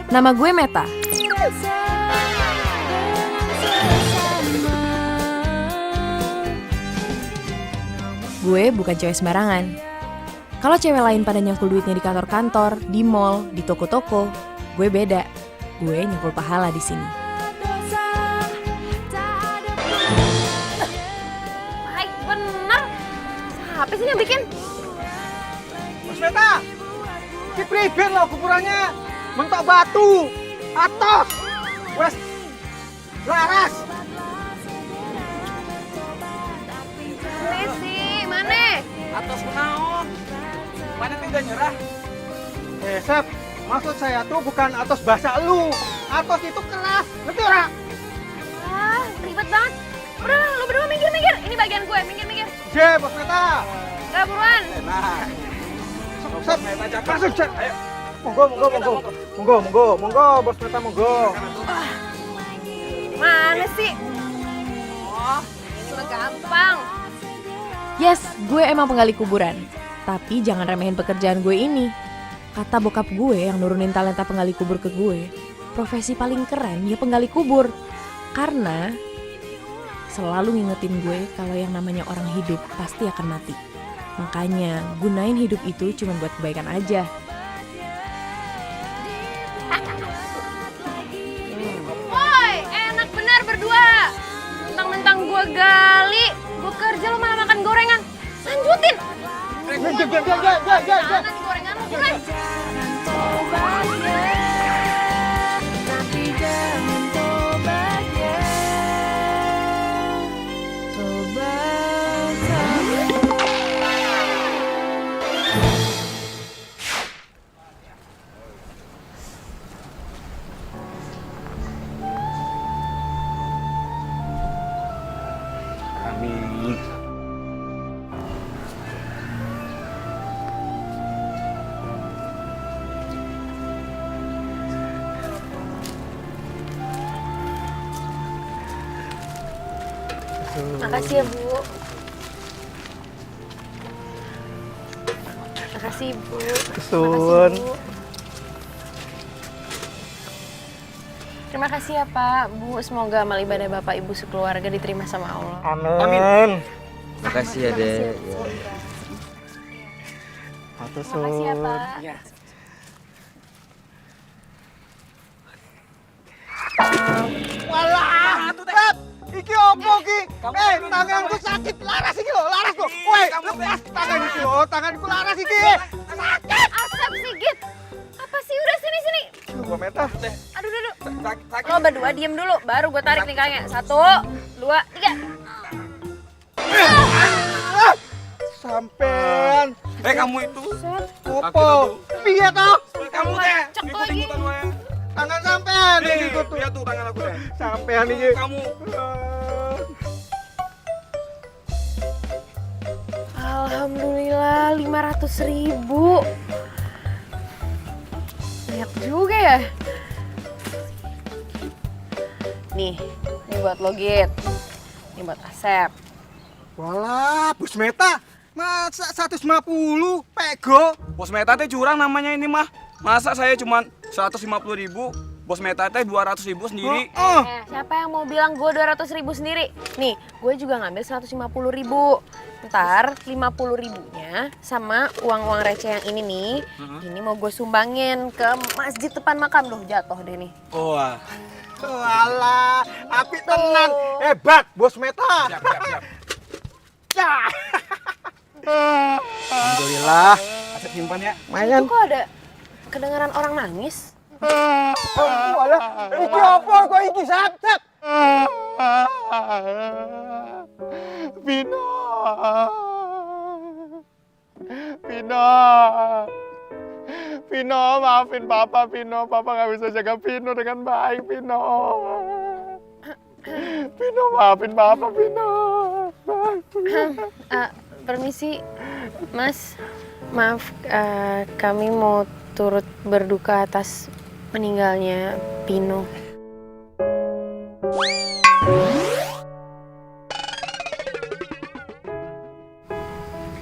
Nama gue Meta. Gue bukan cewek sembarangan. Kalau cewek lain pada nyangkul duitnya di kantor-kantor, di mall, di toko-toko, gue beda. Gue nyangkul pahala di sini. Baik bener. Siapa sih yang bikin? Mas Meta, ki priben lo kuburannya mentok batu, atos, wes laras. Messi, mana? Atos kenaon? Mana tidak nyerah? Sep, maksud saya tuh bukan atos bahasa lu. Atos itu keras, ngerti ora? Ah, ribet banget. Udah, lu berdua minggir-minggir. Ini bagian gue, minggir-minggir. Je, Bos Meta. Gak buruan. Nah, Sep, masuk, Sep. Ayo. Monggo, Bos Meta, monggo. Mana sih? Oh, ini mah gampang. Yes, gue emang penggali kuburan. Tapi jangan remehin pekerjaan gue ini. Kata bokap gue yang nurunin talenta penggali kubur ke gue, profesi paling keren ya penggali kubur. Karena selalu ngingetin gue kalau yang namanya orang hidup pasti akan mati. Makanya gunain hidup itu cuma buat kebaikan aja. Woi, enak benar berdua. Mentang-mentang gue gali, gue kerja lo malah makan gorengan. Lanjutin. Jangan nanti gorengan lo buruan. Amin. Makasih ya, Bu. Makasih, Bu. Kesun. Bu. Terima kasih ya, Pak. Bu, semoga amal ibadah Bapak Ibu sekeluarga diterima sama Allah. Amin. Makasih ya, Dek. Makasih ya, Pak. Walah, Beb, iki opo ki? Tanganku sakit, laras iki lho, laras lho. Woi, lepas tangan iki lho, tanganku laras iki. Sakit. Asap Sigit. Apa sih? Udah sini. Gua Meta. Aduh. Lo berdua diem dulu, baru gue tarik nikahnya. 1, 2, 3. Sampean. Kamu itu. Opo? Piye toh? Kamu teh. Cek lagi. Tangan sampean iki tuh. Lihat tuh tangan aku teh. Sampean iki. Kamu. Alhamdulillah 500.000. Banyak juga ya. Nih, ini buat lo Git. Ini buat Asep. Walah, Bos Meta. Masa 150 pego? Bos Meta teh curang namanya ini mah. Masa saya cuma 150.000, Bos Meta teh 200.000 sendiri. Siapa yang mau bilang gue 200.000 sendiri? Nih, gue juga ngambil 150.000. Ntar 50.000-nya sama uang-uang receh yang ini nih, ini mau gue sumbangin ke masjid depan makam. Loh, jatuh deh nih. Wah. Walah, api tenan. Hebat, Bos Meta. Siap. Ya. Alhamdulillah. Asep simpan ya. Mayan. Kok ada kedengaran orang nangis? Walah, iki apa kok iki, Sep? Vino, maafin Papa, Vino. Papa nggak bisa jaga Vino dengan baik, Vino. Vino, maafin Papa, Vino. Permisi, Mas. Maaf, kami mau turut berduka atas meninggalnya Pino.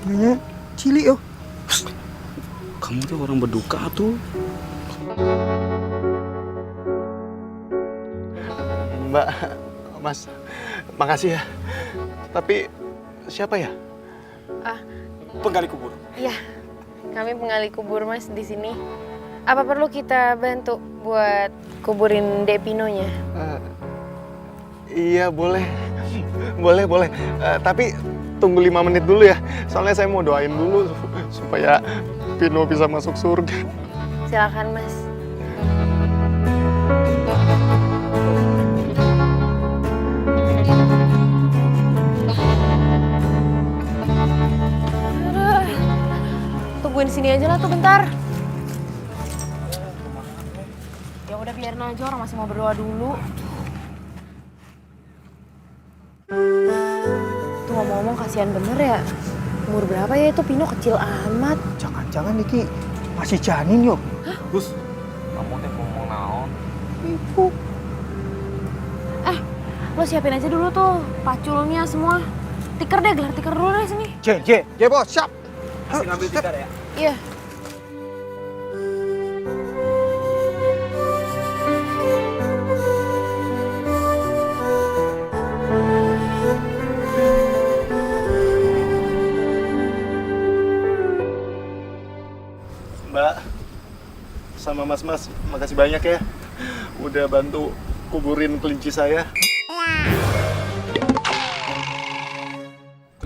Nanya cilik yo. Kamu tuh orang berduka tuh. Mbak, Mas, makasih ya. Tapi siapa ya? Penggali kubur. Iya, kami penggali kubur Mas di sini. Apa perlu kita bantu buat kuburin Depinonya? Iya boleh, boleh. Tapi tunggu 5 menit dulu ya. Soalnya saya mau doain dulu supaya Pino bisa masuk surga. Silakan Mas. Aduh, tungguin sini aja lah tuh bentar. Ya udah biarin aja, orang masih mau berdoa dulu. Tuh ngomong-ngomong kasihan bener ya. Umur berapa ya itu Pino, kecil amat. Jangan-jangan Niki masih janin yuk. Gus, kamu teh ngomong naon? Ibu. Lo siapin aja dulu tuh paculnya semua. Tiker deh, gelar tiker dulu deh sini. J bos, siap. Masih ngambil tikar ya? Iya. Mbak, sama mas-mas, makasih banyak ya. Udah bantu kuburin kelinci saya.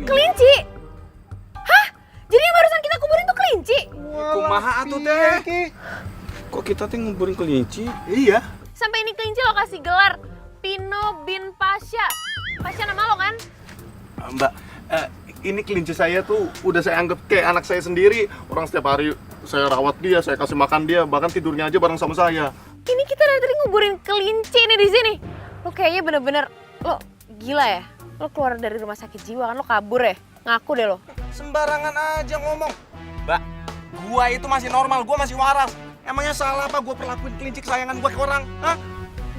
Kelinci? Hah? Jadi yang barusan kita kuburin tuh kelinci? Kumaha atuh teh? Kok kita teh nguburin kelinci? Iya. Sampai ini kelinci lo kasih gelar Pino bin Pasha. Pasha nama lo kan? Mbak, ini kelinci saya tuh udah saya anggap kayak anak saya sendiri. Orang setiap hari saya rawat dia, saya kasih makan dia, bahkan tidurnya aja bareng sama saya. Ini kita dari tadi nguburin kelinci nih di sini. Lo kayaknya bener-bener, lo gila ya? Lo keluar dari rumah sakit jiwa kan, lo kabur ya? Ngaku deh lo. Sembarangan aja ngomong. Mbak, gua itu masih normal, gua masih waras. Emangnya salah apa gua perlakuin kelinci kesayangan gua ke orang? Hah?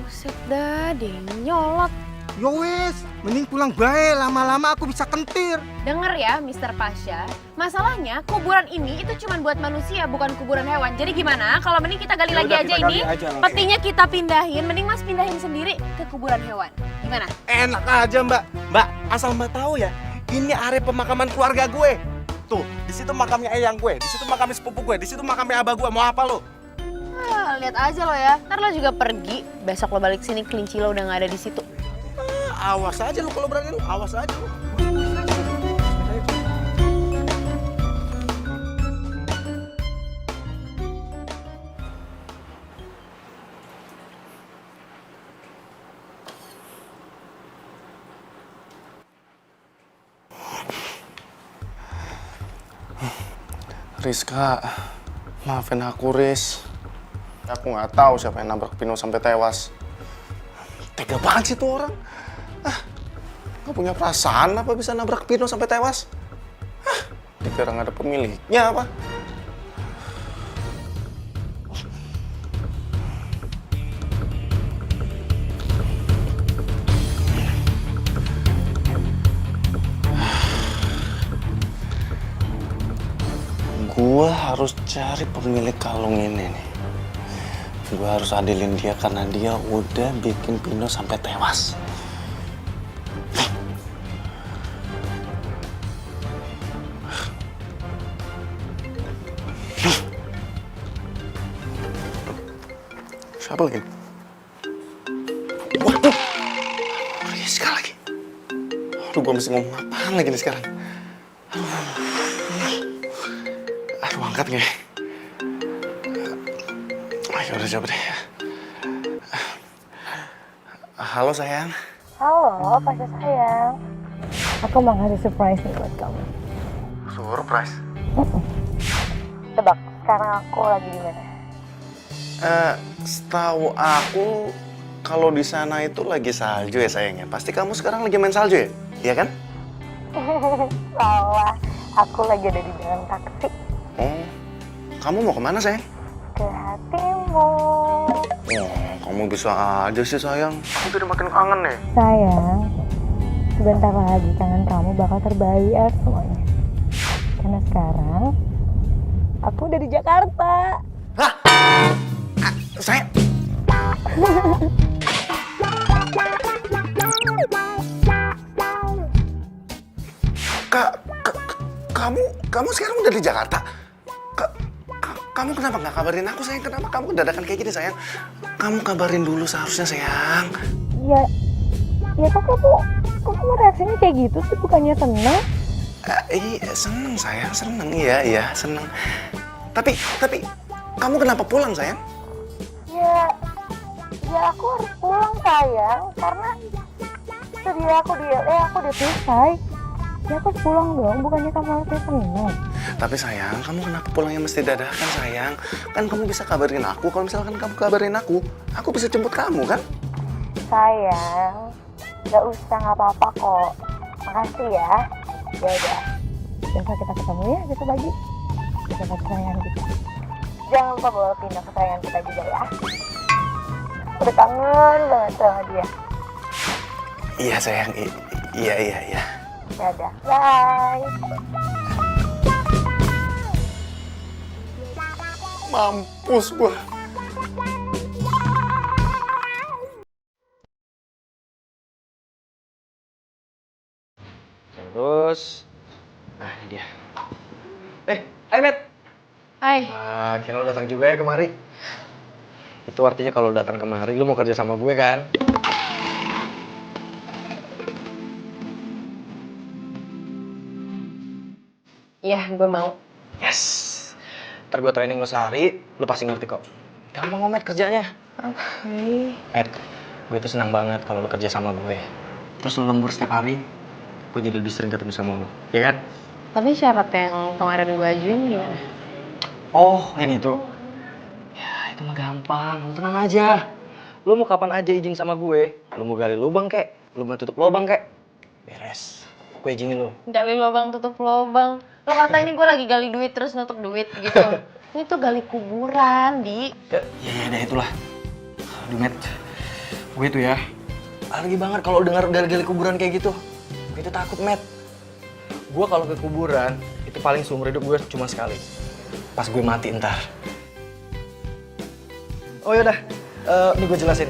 Buset dah, dia nyolot. Yo wes, mending pulang bae, lama-lama aku bisa kentir. Denger ya, Mr. Pasha. Masalahnya kuburan ini itu cuma buat manusia, bukan kuburan hewan. Jadi gimana kalau mending kita gali lagi aja ini, petinya kita pindahin, mending Mas pindahin sendiri ke kuburan hewan. Gimana? Enak aja Mbak. Mbak, asal Mbak tahu ya, ini area pemakaman keluarga gue. Tuh, di situ makamnya eyang gue, di situ makamnya sepupu gue, di situ makamnya abah gue. Mau apa lo? Lihat aja lo ya. Ntar lo juga pergi, besok lo balik sini kelinci lo udah nggak ada di situ. Awas aja lo kalau berani lo, awas aja lo. Rizka, maafin aku Riz. Aku nggak tahu siapa yang nabrak Pino sampai tewas. Tega banget sih tuh orang. Nggak punya perasaan apa bisa nabrak Pino sampai tewas? Dikira nggak ada pemiliknya apa? Gua harus cari pemilik kalung ini nih. Gua harus adilin dia karena dia udah bikin Pino sampai tewas. Siapa lagi? Waduh, Rizka lagi. Aduh, gua mesti ngomong apaan lagi nih sekarang? Aduh, angkat nggak ya? Ayo, udah coba deh. Halo sayang. Halo, Pasha sayang. Aku mau ngasih surprise nih buat kamu. Surprise? Tebak, sekarang aku lagi di mana? Setahu aku kalau di sana itu lagi salju ya sayangnya. Pasti kamu sekarang lagi main salju ya? Iya kan? Salah, aku lagi ada di dalam taksi. Oh, kamu mau kemana sayang? Ke hatimu. Oh, kamu bisa aja sih sayang. Aku jadi makin kangen nih. Sayang, sebentar lagi kangen kamu bakal terbayar semuanya. Karena sekarang aku udah di Jakarta. Hah? Sayang? kamu sekarang udah di Jakarta? Kamu kenapa nggak kabarin aku sayang? Kenapa kamu dadakan kayak gini sayang? Kamu kabarin dulu seharusnya sayang. Ya, ya kok kamu reaksinya kayak gitu sih, bukannya seneng? Iya seneng sayang, seneng iya seneng. Tapi kamu kenapa pulang sayang? Ya aku harus pulang sayang, karena tadi aku di LA aku udah selesai. Ya aku harus pulang dong, bukannya kamu harusnya seneng. Tapi sayang, kamu kenapa pulangnya mesti dadakan sayang? Kan kamu bisa kabarin aku, kalau misalkan kamu kabarin aku bisa jemput kamu kan? Sayang, gak usah, gak apa-apa kok. Makasih ya. Ya udah, besok kita ketemu ya, besok pagi. Besok kesayangan kita. Jangan lupa bawa pindah kesayangan kita juga ya. Udah kangen banget sama dia. Iya sayang, iya. Ya udah, bye. Mampus gua. Terus, nah ini dia. Hai Matt. Hai. Akhirnya lo datang juga ya kemari. Itu artinya kalau datang kemari lo mau kerja sama gue kan? Iya, gue mau. Yes. Ntar gue training lo sehari, lo pasti ngerti kok. Gampang kok Matt kerjanya. Oke. Matt, gue tuh senang banget kalau lo kerja sama gue. Terus lo lembur setiap hari, gue jadi lebih sering ketemu sama lo, ya kan? Tapi syarat yang kemarin gue ajuin gimana? Oh, yang itu. Ya, itu mah gampang. Lo tenang aja. Lo mau kapan aja izin sama gue. Lo mau gali lubang kek, lo mau tutup lubang kek. Beres. Gue izinin lo. Gali lubang tutup lubang. Lo kata ini gue lagi gali duit terus nutup duit gitu. Ini tuh gali kuburan, Di. Ya, itulah. Aduh, Matt. Gue tuh ya, alergi banget kalau dengar gali-gali kuburan kayak gitu. Gue tuh takut, Matt. Gue kalau ke kuburan, itu paling seumur hidup gue cuma sekali. Pas gue mati ntar. Oh yaudah, ini gue jelasin.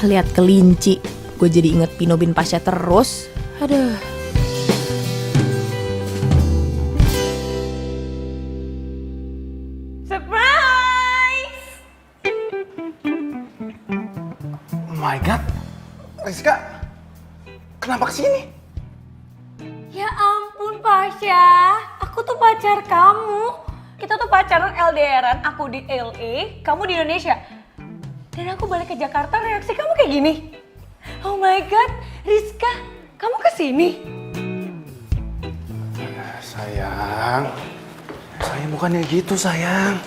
Lihat kelinci, gue jadi inget Pino bin Pasha terus. Aduh. Surprise! Oh my god, Rizka, kenapa kesini? Ya ampun Pasha, aku tuh pacar kamu. Kita tuh pacaran LDRan, aku di LA, kamu di Indonesia. Dan aku balik ke Jakarta, reaksi kamu kayak gini. Oh my god, Rizka, kamu kesini? Sayang, bukannya gitu sayang.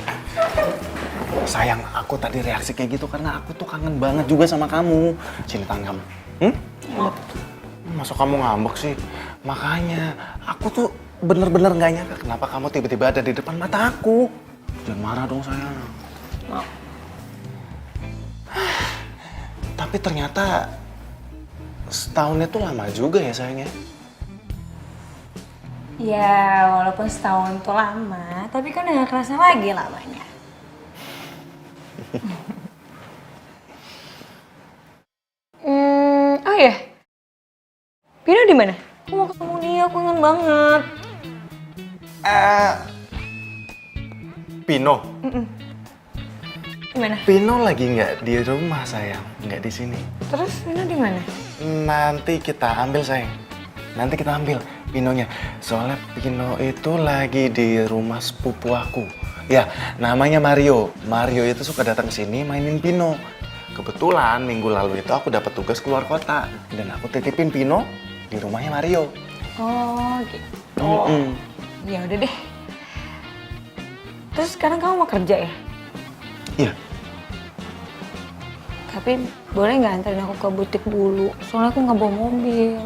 Sayang, aku tadi reaksi kayak gitu karena aku tuh kangen banget juga sama kamu. Sini tangan kamu. Masa kamu ngambek sih? Makanya, aku tuh bener-bener gak nyangka kenapa kamu tiba-tiba ada di depan mata aku. Jangan marah dong sayang. Tapi ternyata setahun itu lama juga ya sayangnya. Ya, walaupun setahun tuh lama, tapi kan udah gak kerasa lagi lamanya. Oh ya, Pino di mana? Aku mau ketemu dia, aku kangen banget. Pino. Gimana? Pino lagi nggak di rumah sayang, nggak di sini. Terus Pino di mana? Nanti kita ambil sayang. Nanti kita ambil Pinonya. Soalnya Pino itu lagi di rumah sepupu aku. Ya, namanya Mario. Mario itu suka datang ke sini mainin Pino. Kebetulan minggu lalu itu aku dapat tugas keluar kota dan aku titipin Pino di rumahnya Mario. Oh gitu. Ya udah deh. Terus sekarang kamu mau kerja ya? Iya. Tapi boleh nggak anterin aku ke butik dulu? Soalnya aku nggak bawa mobil.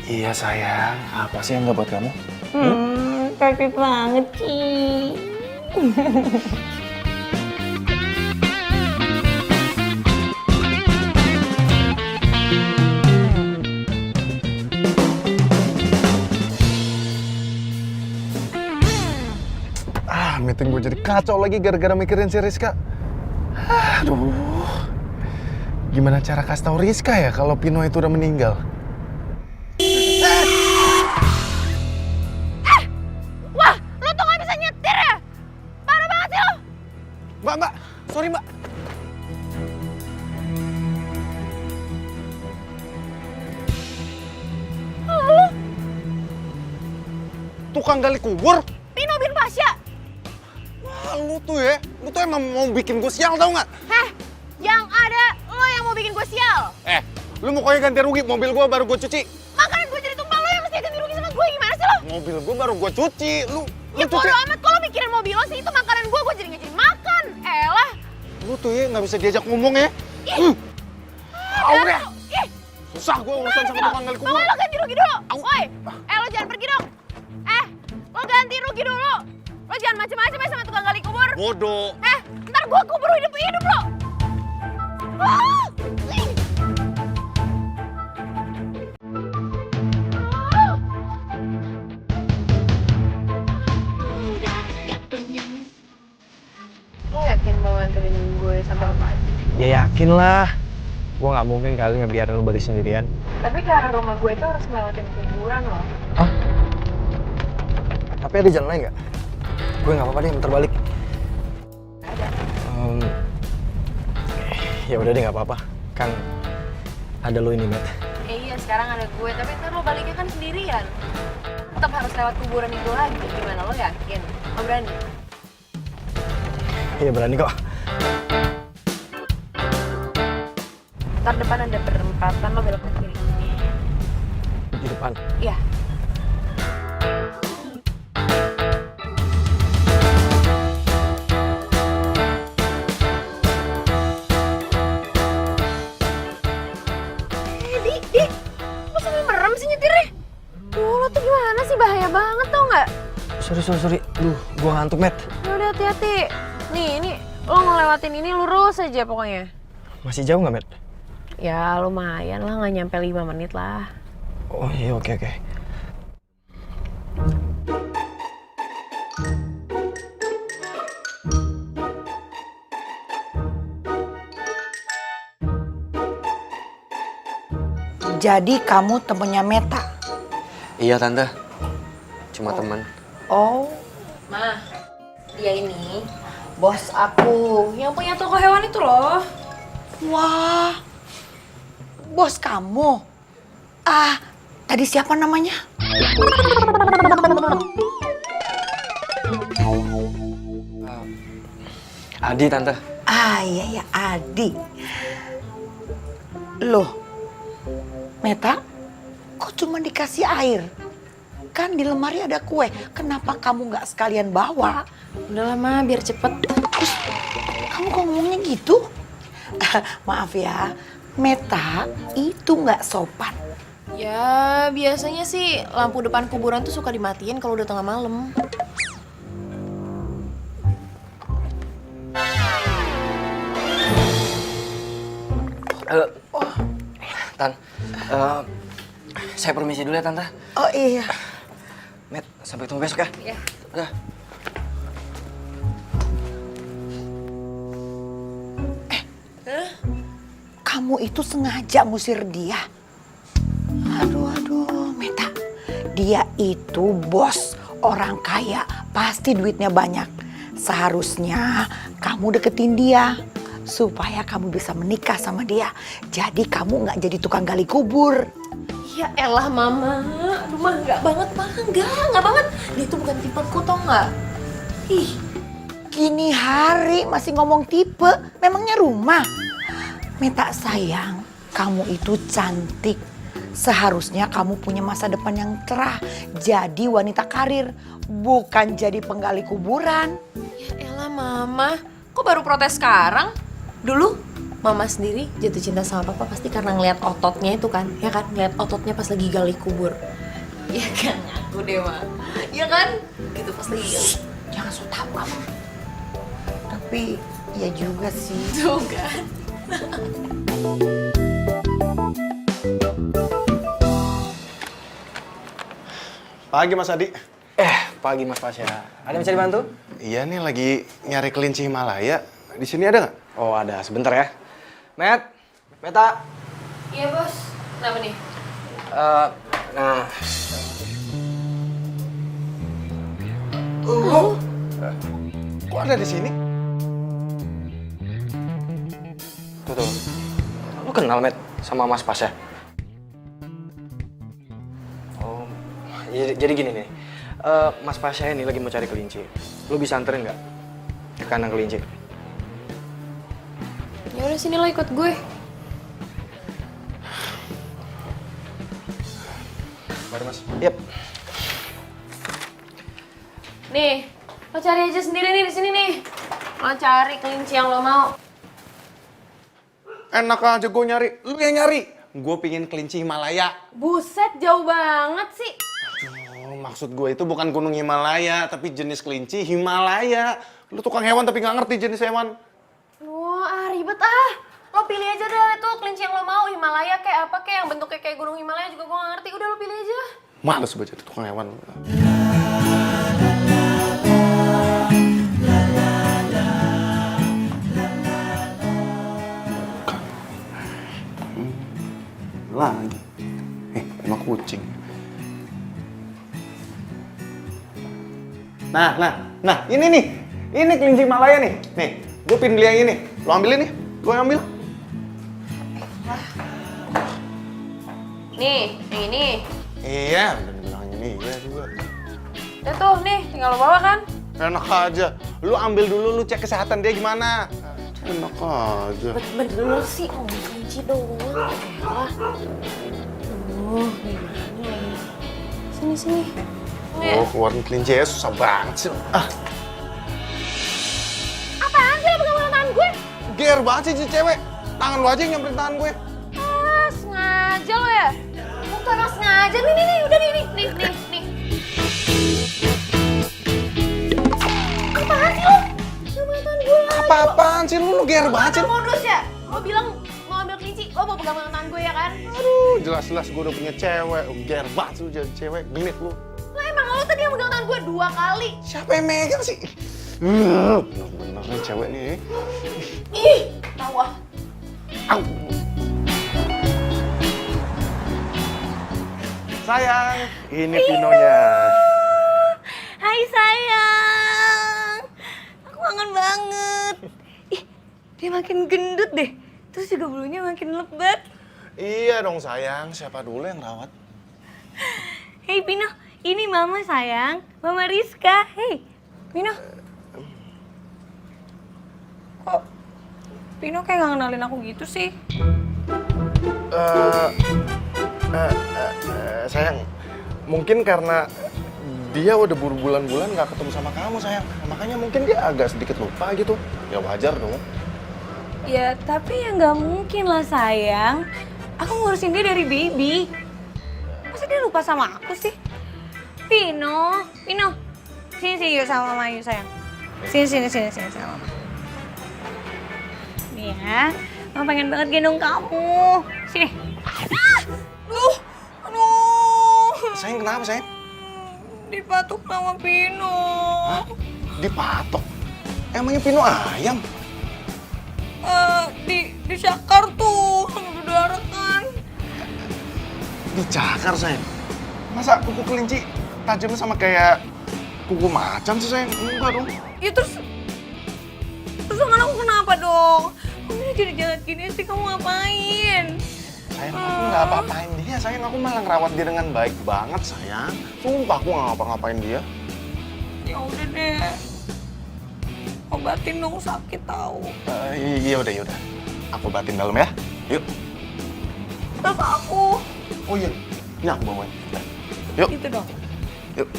Iya sayang, apa sih yang nggak buat kamu? Cantik banget sih. Meeting gue jadi kacau lagi gara-gara mikirin si Rizka. Aduh, Gimana cara kasih tahu Rizka ya kalau Pino itu udah meninggal? Wah, lo tuh gak bisa nyetir ya? Parah banget sih lo. Mbak, sorry mbak. Tukang gali kubur? Pino bin Pasya. Wah, lu tuh emang mau bikin gue sial tau nggak? Heh, yang ada lo yang mau bikin gue sial. Lu pokoknya ganti rugi, mobil gue baru gue cuci. Makanan gue jadi tumpah, lo yang mesti ganti rugi sama gue, gimana sih lo? Mobil gue baru gue cuci, lu Ya cuci. bodo amat, kalau mikirin mobil lo sih, itu makanan gue jadi nggak jadi makan. Elah. Lu tuh ya nggak bisa diajak ngomong ya. Udah. Ih, Susah gue urusan sama tukang gali kubur. pokoknya lo ganti rugi dulu. Woi, lo jangan pergi dong. Lo ganti rugi dulu. Lo jangan macem-macem ya sama tukang gali kubur. Bodoh. Ntar gue kubur hidup lo. Ah, ih. Lo yakin mau nganterin gue sampai rumah? Ya yakin lah. Gue nggak mungkin kali ngebiarin lu balik sendirian. Tapi ke arah rumah gue itu harus ngelewatin kuburan loh. Tapi ada jalan lain nggak? Gue nggak apa-apa deh, muter balik. Ya udah deh, nggak apa-apa. Kan ada lo ini, Matt. Iya, sekarang ada gue, tapi ntar lo baliknya kan sendirian. Tetap harus lewat kuburan itu lagi. Gimana, lo yakin? Lo berani? Iya berani kok. Ntar depan ada perempatan, lo belok ke kiri. Di depan. Iya. Dik, lo sambil merem sih nyetirnya? Lo tuh gimana sih? Bahaya banget tau nggak? Sorry. Duh, gue ngantuk, Matt. Ya udah hati-hati. Nih, ini lo ngelewatin ini lurus aja pokoknya. Masih jauh nggak, Matt? Ya lumayan lah, nggak nyampe 5 menit lah. Oh iya, oke. Jadi kamu temennya Meta? Iya, Tante. Cuma teman. Oh, Ma, dia ini bos aku yang punya toko hewan itu loh. wah. Bos kamu? Ah, tadi siapa namanya? Adi, Tante. Ah, iya, Adi. Loh, Meta, kok cuma dikasih air? Kan di lemari ada kue, kenapa kamu nggak sekalian bawa? Udah lama biar cepet. Kamu kok ngomongnya gitu? Maaf ya, Meta itu nggak sopan. Ya, biasanya sih lampu depan kuburan tuh suka dimatiin kalau udah tengah malam. Tan, saya permisi dulu ya, Tante. Oh iya. Matt, sampai ketemu besok ya. Iya. Udah. Kamu itu sengaja ngusir dia. Aduh, Meta. Dia itu bos, orang kaya, pasti duitnya banyak. Seharusnya kamu deketin dia supaya kamu bisa menikah sama dia. Jadi kamu nggak jadi tukang gali kubur. Ya elah mama, aduh mah enggak banget mah, enggak banget. Dia tuh bukan tipeku tau nggak? Ih, Gini hari masih ngomong tipe, memangnya rumah. Meta sayang, kamu itu cantik. Seharusnya kamu punya masa depan yang cerah. Jadi wanita karir, bukan jadi penggali kuburan. ya elah mama, kok baru protes sekarang? Dulu mama sendiri jatuh cinta sama papa pasti karena ngeliat ototnya itu kan, ya kan? Ngeliat ototnya pas lagi gali kubur. Ya kan, aku deh mah. Ya kan? Gitu pas lagi gali. Jangan so tau kamu. Tapi ya juga sih. Tuh kan. Pagi Mas Adi. Pagi Mas Pasya. Ada yang bisa dibantu? Iya nih lagi nyari kelinci Himalaya. Di sini ada nggak? Oh ada, sebentar ya. Matt, Meta. Iya bos. Kenapa nih? Nah. Kok ada di sini? Tuh. Lu kenal, Met, sama Mas Pasya? Oh, jadi gini nih. Mas Pasya ini lagi mau cari kelinci. Lu bisa anterin nggak ke kandang kelinci? Ya udah sini lo ikut gue. Mari, Mas. Yap. Nih, lo cari aja sendiri nih di sini nih. Lo cari kelinci yang lo mau. Enak aja gue nyari. Lu yang nyari. Gue pingin kelinci Himalaya. Buset, jauh banget sih. Oh, maksud gue itu bukan gunung Himalaya, tapi jenis kelinci Himalaya. Lu tukang hewan tapi nggak ngerti jenis hewan. Wah, ribet ah. Lo pilih aja deh itu kelinci yang lo mau. Himalaya kayak apa kayak yang bentuknya kayak gunung Himalaya juga gue gak ngerti. Udah lo pilih aja. Males gue jadi tukang hewan. Lagi. Emang kucing. Nah, ini nih. Ini kelinci Himalaya nih. Nih, gue pin beli yang ini. Lo ambilin nih. Gue ambil. Nih, yang ini. Iya, udah dibilangin iya juga. Udah tuh, nih, tinggal lo bawa kan? Enak aja. Lu ambil dulu, lu cek kesehatan dia gimana. Enak aja. Bener sih, oh kelinci doang. Elah. Gimana lagi? Sini. Oh, keluarin kelinci ya susah banget sih. Apaan sih lo pegang tangan gue? Ger banget sih si cewek. Tangan lu aja yang nyamperin tangan gue. Ah, sengaja lo ya? Bukan emang sengaja. Nih, udah nih. Apaan sih lo? Pegang tangan gue lah. Apa-apaan sih lu ger banget sih. Modus ya? Lo bilang mau ambil kelinci, lo mau pegang tangan gue ya kan? Aduh, jelas-jelas gue udah punya cewek. Ger banget lu jadi cewek. Genit lu. Lah emang lo tadi yang pegang tangan gue 2 kali. Siapa yang megang sih? Bener-bener nih cewek nih. Ih, tahu ah. Au. Sayang, ini Pinonya. Hai sayang, aku kangen banget. Ih, dia makin gendut deh. Terus juga bulunya makin lebat. Iya dong sayang, siapa dulu yang rawat? Hei Pino, ini mama sayang, mama Rizka. Hei, Pino. Kok Pino kayak gak kenalin aku gitu sih? Sayang, mungkin karena dia udah berbulan-bulan gak ketemu sama kamu sayang. Makanya mungkin dia agak sedikit lupa gitu. Ya wajar dong. Ya, tapi ya nggak mungkin lah sayang. Aku ngurusin dia dari baby. Masa dia lupa sama aku sih? Pino. Sini yuk sama mama yuk sayang. Sini sama mama. Nih ya, mama pengen banget gendong kamu. Sini. Aduh. Sayang kenapa sayang? Dipatuk sama Pino. Hah? Dipatok? Emangnya Pino ayam? Dicakar tuh, sama berdarah kan. Dicakar sayang? Masa kuku kelinci tajamnya sama kayak kuku macan sih sayang? Enggak dong. Ya terus tangan aku kenapa dong? Kamu ini jadi jahat gini sih, kamu ngapain? Sayang, aku nggak apa-apain dia, sayang. Aku malah ngerawat dia dengan baik banget, sayang. Sumpah, aku nggak ngapa-ngapain dia. Ya udah deh. Obatin dong, sakit tahu. Iya udah. Aku obatin dalam ya. Yuk. Terus aku. Oh iya, ini aku bawain. Yuk. Gitu dong. Yuk.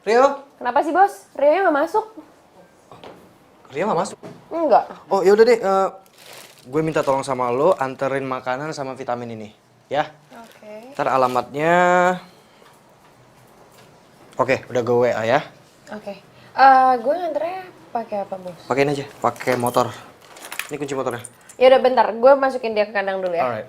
Rio? Kenapa sih bos? Rio nggak masuk? Rio nggak masuk? Enggak. Oh ya udah deh, gue minta tolong sama lo anterin makanan sama vitamin ini, ya. Oke. Ntar alamatnya, oke, udah gue WA ya. Oke. Gue nganternya pakai apa bos? Pakein aja, pakai motor. Ini kunci motornya. Ya udah bentar, gue masukin dia ke kandang dulu ya. Alright.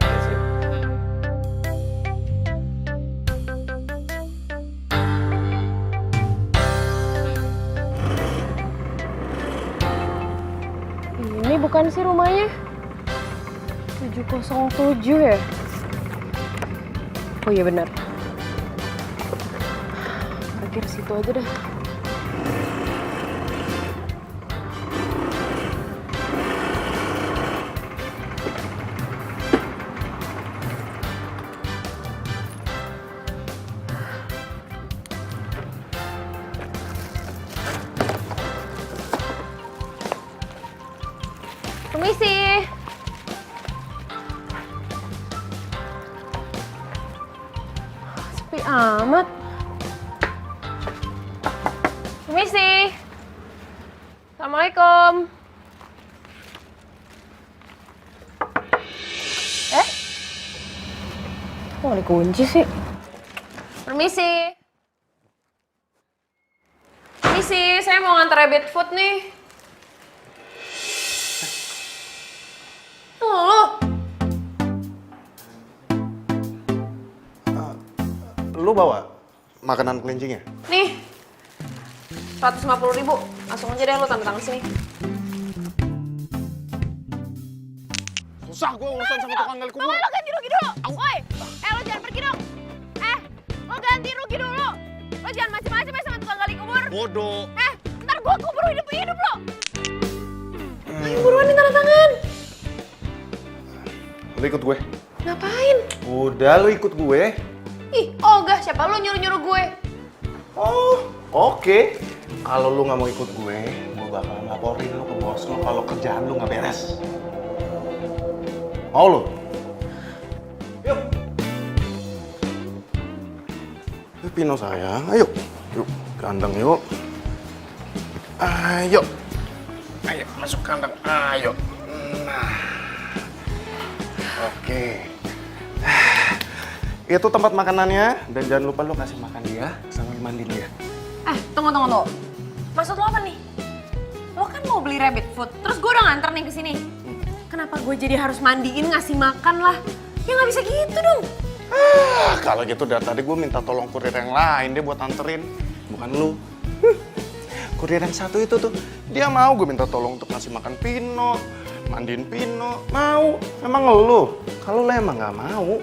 Ini bukan sih rumahnya? 707 ya? Oh iya benar. Parkir situ aja dah. Permisi. Sepi amat. Permisi. Assalamualaikum. Kok nggak dikunci sih? Permisi. Permisi, saya mau nganter rabbit food nih. Lu bawa makanan kelincingnya? Nih, 150.000. Langsung aja deh lo tanda tangan sini. Susah gue urusan sama tukang gali kubur. Lo ganti rugi dulu. Woi, lo jangan pergi dong. Lo ganti rugi dulu. Lo jangan macem-macem ya sama tukang gali kubur. Bodoh. Ntar gua kubur hidup lo. Ayo buruan nih tanda tangan. Lu ikut gue. Ngapain? Udah, lu ikut gue. Ih, ogah, siapa lo nyuruh-nyuruh gue? Oh, oke. Kalau lu nggak mau ikut gue bakalan laporin lu ke bos lu kalau kerjaan lu nggak beres. Mau lu? Yuk. Pino sayang, ayo. Yuk, kandang yuk. Ayo. Ayo, masuk kandang. Ayo. Nah. Oke. Itu tempat makanannya, dan jangan lupa lu kasih makan dia sama mandiin dia. Tunggu. Maksud lo apa nih? Lo kan mau beli rabbit food, terus gue udah nganter nih ke sini. Kenapa gue jadi harus mandiin, ngasih makan lah? Ya nggak bisa gitu dong. Kalau gitu dari tadi gue minta tolong kurir yang lain deh buat anterin, bukan lu. Kurir yang satu itu tuh, dia mau gue minta tolong untuk ngasih makan Pino, mandiin Pino, mau. Emang lu, kalau lu emang nggak mau,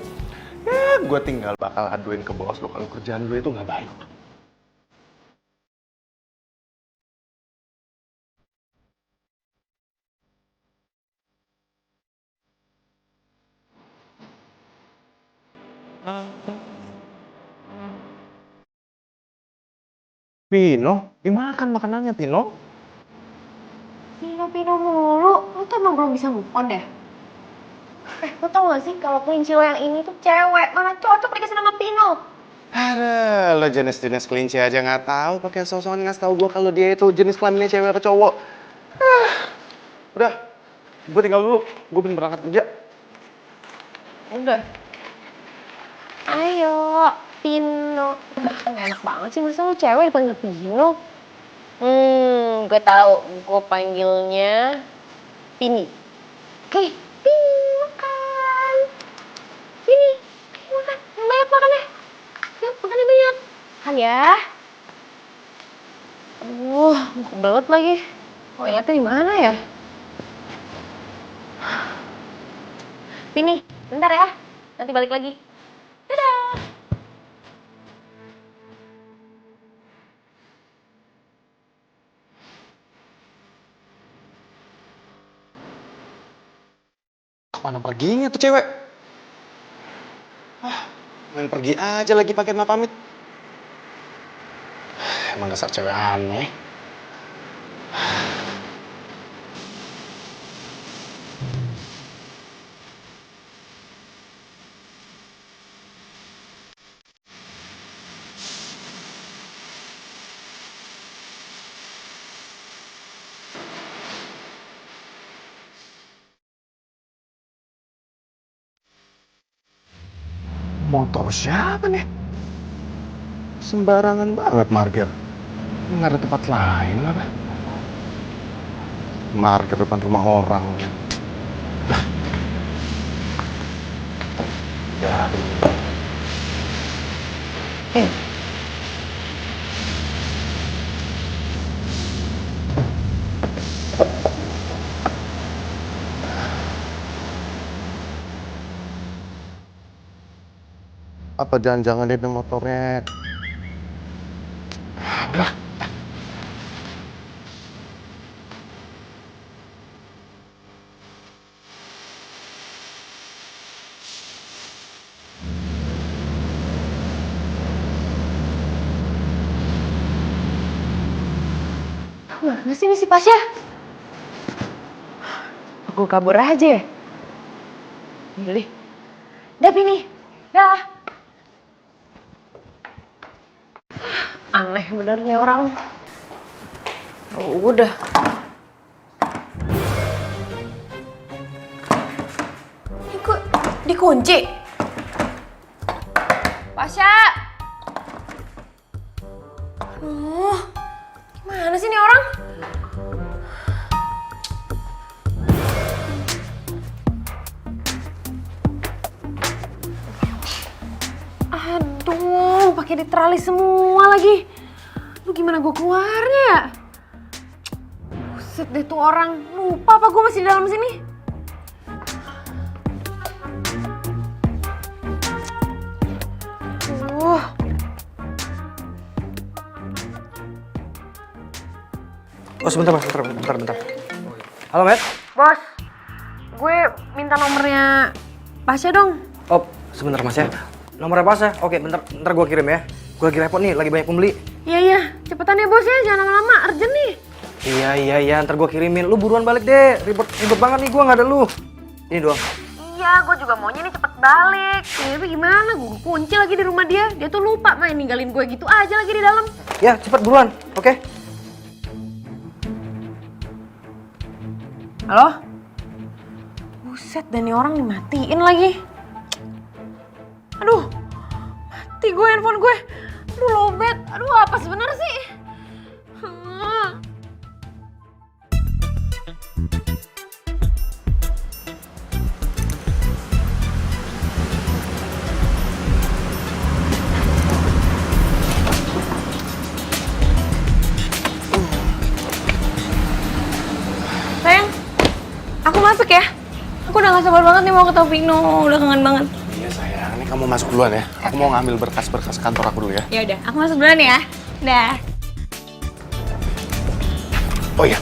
ya gue tinggal bakal aduin ke bos lu kalau kerjaan lu itu nggak baik. Pino, dimakan makanannya Pino. Pino mulu, lo tuh emang belum bisa move on deh. Lo tau gak sih kalau kelinci lo yang ini tuh cewek, mana cocok dikasih nama Pino. Ada, lo jenis-jenis kelinci aja nggak tahu, pakai sosokan ngasih tahu gue kalau dia itu jenis kelaminnya cewek atau cowok. Udah, gue tinggal dulu, gue pengen berangkat kerja. Udah. Ayo, Pino. Gak enak banget sih, masa lo cewek dipanggil Pino? Gue tau, gue panggilnya Pini. Oke, Pini makan. Pini makan, banyak makannya. Yuk, makannya banyak. Makan ya. Mau kebelet lagi. Toiletnya di mana ya? Pini, bentar ya. Nanti balik lagi. Dadah. Mana perginya tuh cewek? Main pergi aja lagi pakai ma pamit. Emang dasar cewek aneh. Motor siapa nih? Sembarangan banget markir. Nggak ada tempat lain apa? Markir depan rumah orang. Ya. Apa jangan-jangan ini motornya? Mana sih ini si Pasha? Aku kabur aja ya? Yaudah. Dah Pini. Dah. Aneh bener nih orang. Oh, udah. Ini kok dikunci? Pasha! Aduh, gimana sih nih orang? Aduh, pakai diteralis semua lagi. Lu gimana gue keluarnya ya? Buset deh tuh orang. Lupa apa gue masih di dalam sini? Oh sebentar mas, bentar. Halo Matt? Bos, gue minta nomornya Pasha dong. Oh sebentar mas ya. Nomornya Pasha? Oke bentar gue kirim ya. Gue lagi repot nih, lagi banyak pembeli. Iya, cepetan ya bos ya, jangan lama-lama, urgent nih. Iya, ntar gue kirimin. Lu buruan balik deh, ribet banget nih gue nggak ada lu. Ini doang. Iya, gue juga maunya nih cepet balik. Ya, tapi gimana, gue kunci lagi di rumah dia. Dia tuh lupa main ninggalin gue gitu aja lagi di dalam. Ya cepet buruan, oke? Halo? Buset, dan nih orang dimatiin lagi. Aduh, mati gue handphone gue. Aduh lobet, aduh apa sebenarnya sih? Sayang, aku masuk ya. Aku udah gak sabar banget nih mau ketemu Pino, udah kangen banget. Iya sayang, ini kamu masuk duluan ya. Aku mau ngambil berkas-berkas kantor aku dulu ya. Ya udah, aku masuk duluan ya. Dah. Oh iya.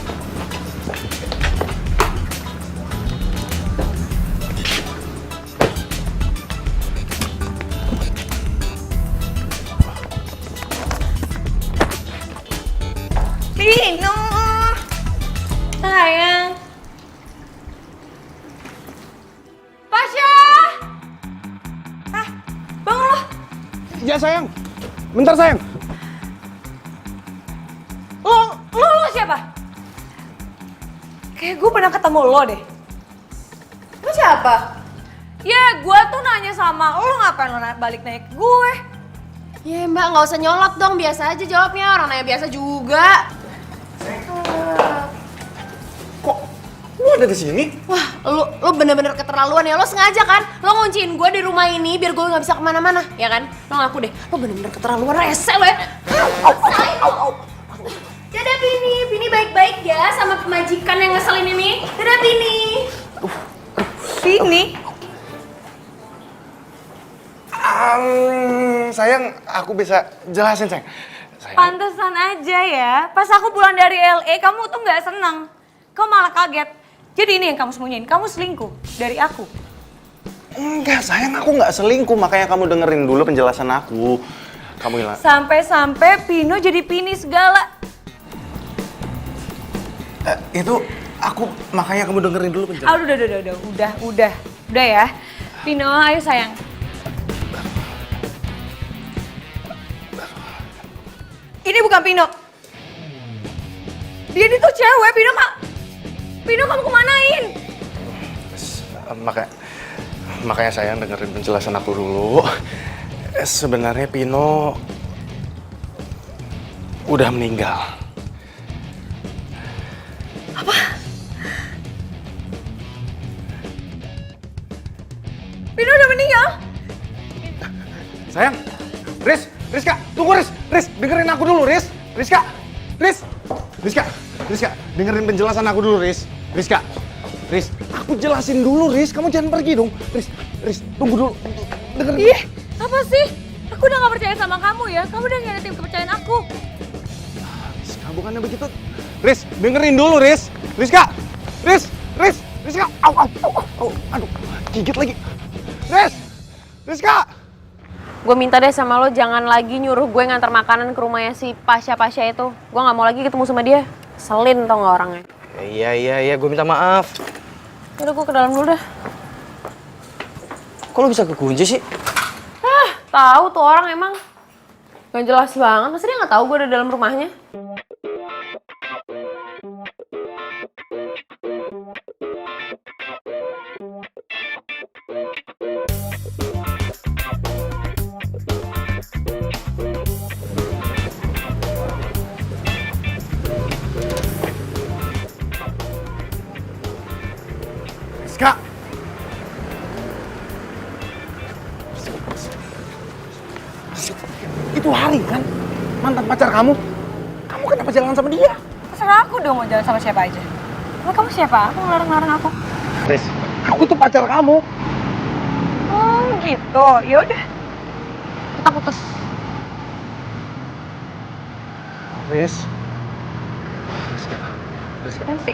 Pino, sayang. Pasha, bangun lo. Ya sayang. Bentar sayang. Lo siapa? Kayak gue pernah ketemu lo deh. Lo siapa? Ya, gue tuh nanya sama lo, ngapain lo balik nanya ke gue? Ya mbak, nggak usah nyolot dong, biasa aja jawabnya, orang nanya biasa juga. Kok lu ada di sini? Wah, lo bener-bener keterlaluan ya, lo sengaja kan? Lo ngunciin gue di rumah ini biar gue nggak bisa kemana-mana, ya kan? Lo ngaku deh, lo bener-bener keterlaluan, rese lo ya. Dadah Pini baik-baik ya sama pemajikan yang ngeselin ini. Dadah Pini. Pini? Sayang, aku bisa jelasin sayang. Pantesan aja ya, pas aku pulang dari LA kamu tuh nggak seneng. Kamu malah kaget. Jadi ini yang kamu sembunyiin, kamu selingkuh dari aku. Enggak sayang, aku nggak selingkuh, makanya kamu dengerin dulu penjelasan aku. Kamu hilang. Sampai-sampai Pino jadi Pini segala. Itu aku, makanya kamu dengerin dulu penjelasan. Udah ya. Pino, ayo sayang. Ini bukan Pino. Dia itu cewek, Pino kamu kemanain? Makanya sayang dengerin penjelasan aku dulu. Sebenarnya Pino udah meninggal. Pino udah meninggal? Sayang, Rizka, tunggu Riz, dengerin aku dulu Rizka, dengerin penjelasan aku dulu Rizka, aku jelasin dulu Riz, kamu jangan pergi dong, Riz, tunggu dulu, dengerin. Ih, Apa sih? Aku udah gak percaya sama kamu ya. Kamu udah ngianatin kepercayaan aku. Rizka, bukannya begitu. Riz, dengerin dulu, Riz. Rizka! Rizka! Au, aduh, gigit lagi. Rizka! Gue minta deh sama lo jangan lagi nyuruh gue ngantar makanan ke rumahnya si Pasha itu. Gue nggak mau lagi ketemu sama dia. Selin tau nggak orangnya. Iya, gue minta maaf. Udah gue ke dalam dulu dah. Kok lo bisa kekunci sih? Tahu tuh orang emang. Gak jelas banget. Masa dia nggak tahu gue ada dalam rumahnya? Rizka! Itu Hari kan? Mantan pacar kamu. Kamu kenapa jalan sama dia? Terserah aku dong mau jalan sama siapa aja. Emang kamu siapa? Aku ngelarang-larang aku. Riz, aku tuh pacar kamu. Oh gitu, yaudah. Kita putus. Riz, Nanti.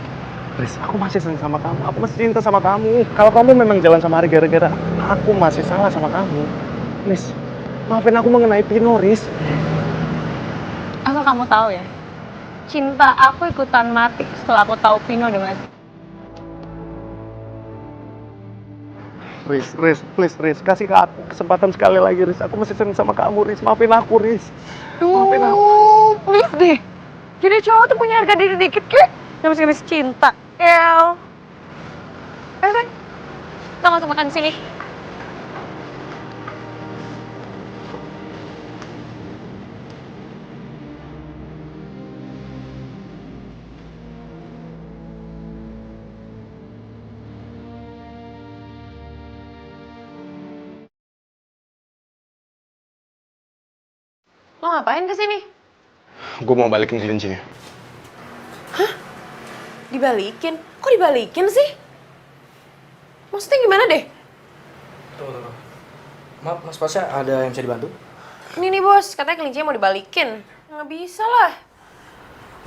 Riz, aku masih sayang sama kamu. Aku masih cinta sama kamu. Kalau kamu memang jalan sama Hari gara-gara aku masih salah sama kamu. Riz, maafin aku mengenai Pino, Riz. Asal kamu tahu ya, cinta aku ikutan mati setelah aku tahu Pino udah mati. Riz, please, kasih ke aku kesempatan sekali lagi, Riz. Aku masih sayang sama kamu, Riz. Maafin aku, Riz. Maafin aku. Please deh. Jadi cowok tuh punya harga diri dikit kek. Ngemis-ngemis cinta. El. Sayang, kita masuk makan di sini. Lo ngapain kesini? Gue mau balikin kelincinya. Dibalikin? Kok dibalikin sih? Maksudnya gimana deh? Tunggu. Maaf, Mas Pasha, ada yang bisa dibantu? Ini nih bos, katanya kelincinya mau dibalikin. Nggak bisa lah.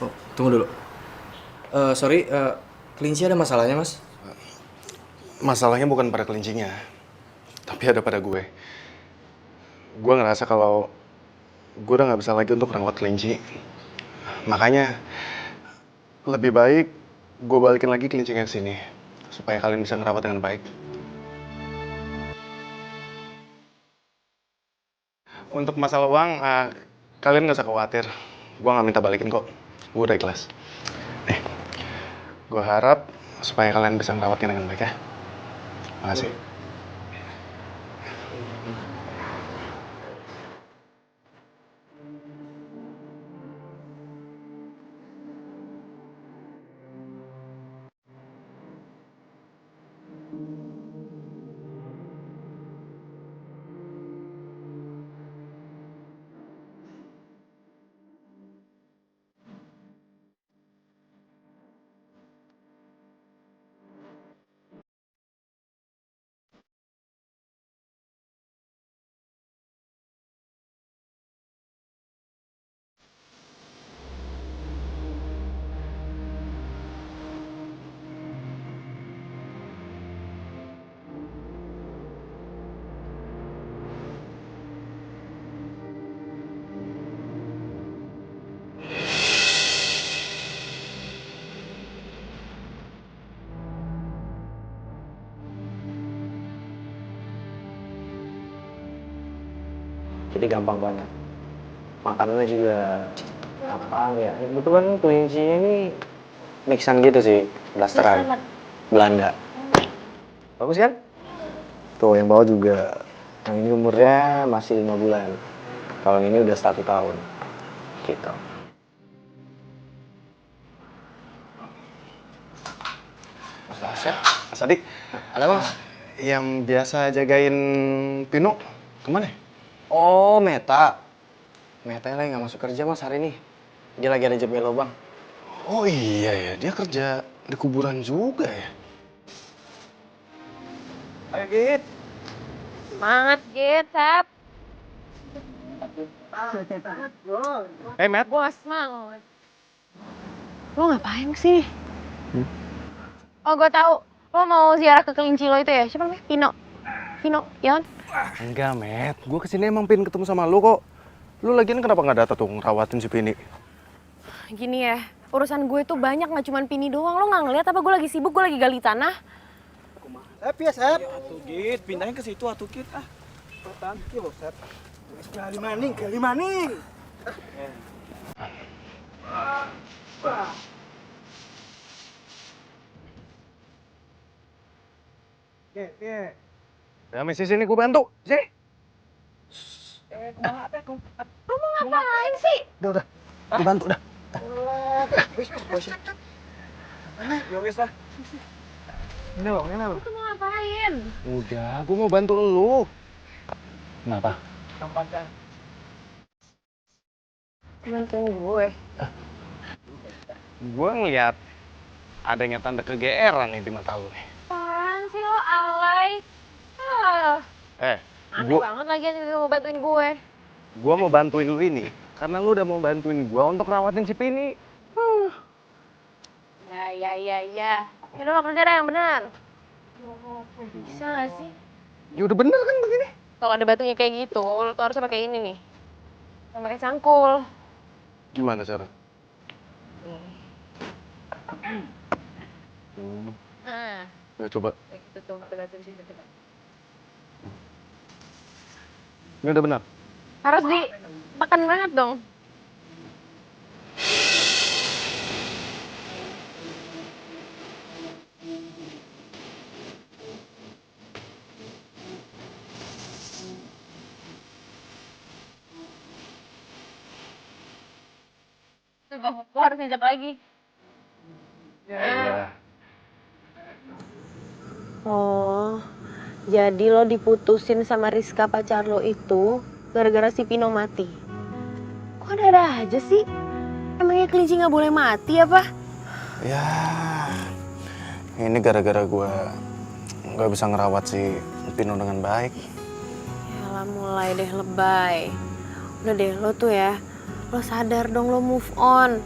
Oh, tunggu dulu. Sorry, kelinci ada masalahnya, Mas? Masalahnya bukan pada kelincinya, tapi ada pada gue. Gue ngerasa kalau gue udah nggak bisa lagi untuk merawat kelinci. Makanya lebih baik gue balikin lagi kelincinya ke sini supaya kalian bisa ngerawat dengan baik. Untuk masalah uang, kalian nggak usah khawatir. Gue nggak minta balikin kok. Gue udah ikhlas. Nih, gue harap supaya kalian bisa ngerawatnya dengan baik ya. Makasih. Jadi gampang banget. Makanannya juga apa ya? Kebetulan kelincinya ini mixan gitu sih, blasteran. Belanda. Bagus kan? Tuh yang bawah juga. Yang ini umurnya masih 5 bulan. Kalau yang ini udah 1 tahun. Gitu. Mas Pasha? Mas Adik, Ada Mas? yang biasa jagain Pino kemana? Oh, Meta. Meta lagi nggak masuk kerja Mas hari ini. Dia lagi ada job melo bang. Oh iya ya, dia kerja di kuburan juga ya. Ayo Git. Semangat, Git, Sap. Hey, Matt. Bos, Mang. Lo ngapain sih? Oh, gue tahu. Lo mau ziarah ke kelinci lo itu ya? Siapa namanya? Vino, ya kan? Enggak, Matt. Gue kesini emang pengen ketemu sama lu kok. Lu lagian kenapa nggak datang tuh ngerawatin si Pini? Gini ya, urusan gue tuh banyak, nggak cuma Pini doang. Lo nggak ngeliat apa gue lagi sibuk, gue lagi gali tanah. Sep ya, Sep. Ya, atuh Git, pindahin ke situ atuh Git. Ah, pertahan kilo, Sep. Wes gali maning, gali maning. Git. Ya, misi sini gue bantu. Sini. Lo mau ngapain sih? Udah. Gue bantu dah. Ya wes lah. Ini loh. Lo tuh mau ngapain? Udah, gue mau bantu lu. Kenapa? Tampaknya. Bantuin gue. Gue ngeliat adanya tanda kegeeran nih di mata lu nih. Apaan sih lo alay? Aneh banget lagi yang mau bantuin gue. Gue mau bantuin lu ini karena lu udah mau bantuin gue untuk rawatin si Pini. Ya. Yaudah lo kerja deh yang benar. Bisa gak sih? Ya udah bener kan begini? Kalau ada batunya kayak gitu, lo tuh harusnya pakai ini nih. Pakai cangkul. Gimana cara? Nah, Ya coba. kayak gitu tuh, pegang di sini coba. Ini udah benar. Harus ditekan banget dong. Tuh, lo harus ngejap lagi. Ya. Oh, jadi lo diputusin sama Rizka pacar lo itu gara-gara si Pino mati. Kok ada aja sih? Emangnya kelinci nggak boleh mati apa? Ya. Ini gara-gara gue nggak bisa ngerawat si Pino dengan baik. Yalah mulai deh lebay. Udah deh lo tuh ya, lo sadar dong lo move on.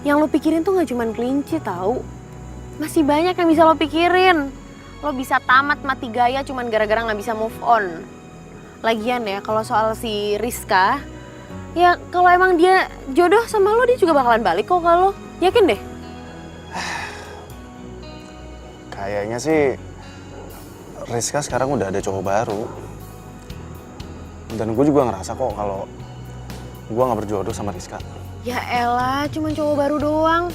Yang lo pikirin tuh nggak cuma kelinci tahu. Masih banyak yang bisa lo pikirin. Lo bisa tamat mati gaya cuman gara-gara nggak bisa move on. Lagian ya kalau soal si Rizka, ya kalau emang dia jodoh sama lo dia juga bakalan balik kok ke lo. Yakin deh? Kayaknya sih Rizka sekarang udah ada cowok baru. Dan gue juga ngerasa kok kalau gue nggak berjodoh sama Rizka. Ya elah, cuma cowok baru doang.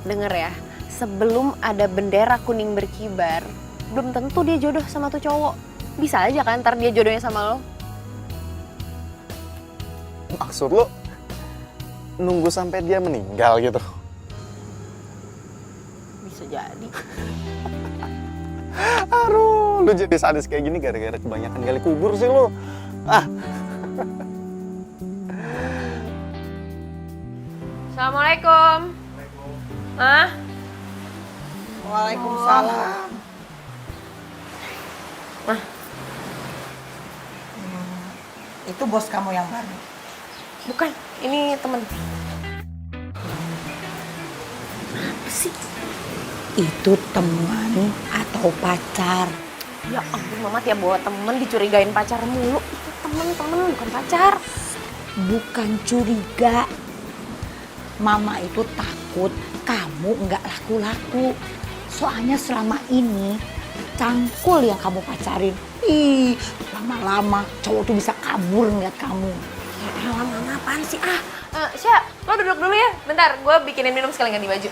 Denger ya, sebelum ada bendera kuning berkibar, belum tentu dia jodoh sama tuh cowok. Bisa aja kan ntar dia jodohnya sama lo. Maksud lo nunggu sampai dia meninggal gitu? Bisa jadi. Aduh, lu jadi sadis kayak gini gara-gara kebanyakan gali kubur sih lu. Assalamualaikum. Hah? Waalaikumsalam. Itu bos kamu yang baru. Bukan, ini temen. Itu teman atau pacar? Ya ampun Mamat ya bawa temen dicurigain pacar mulu. Itu temen bukan pacar. Bukan curiga. Mama itu takut kamu nggak laku-laku. Soalnya selama ini cangkul yang kamu pacarin. Ih, lama-lama cowok tuh bisa kabur ngeliat kamu. Ya elah Mama apaan sih? Syah, lo duduk dulu ya. Bentar, gue bikinin minum sekali ganti baju.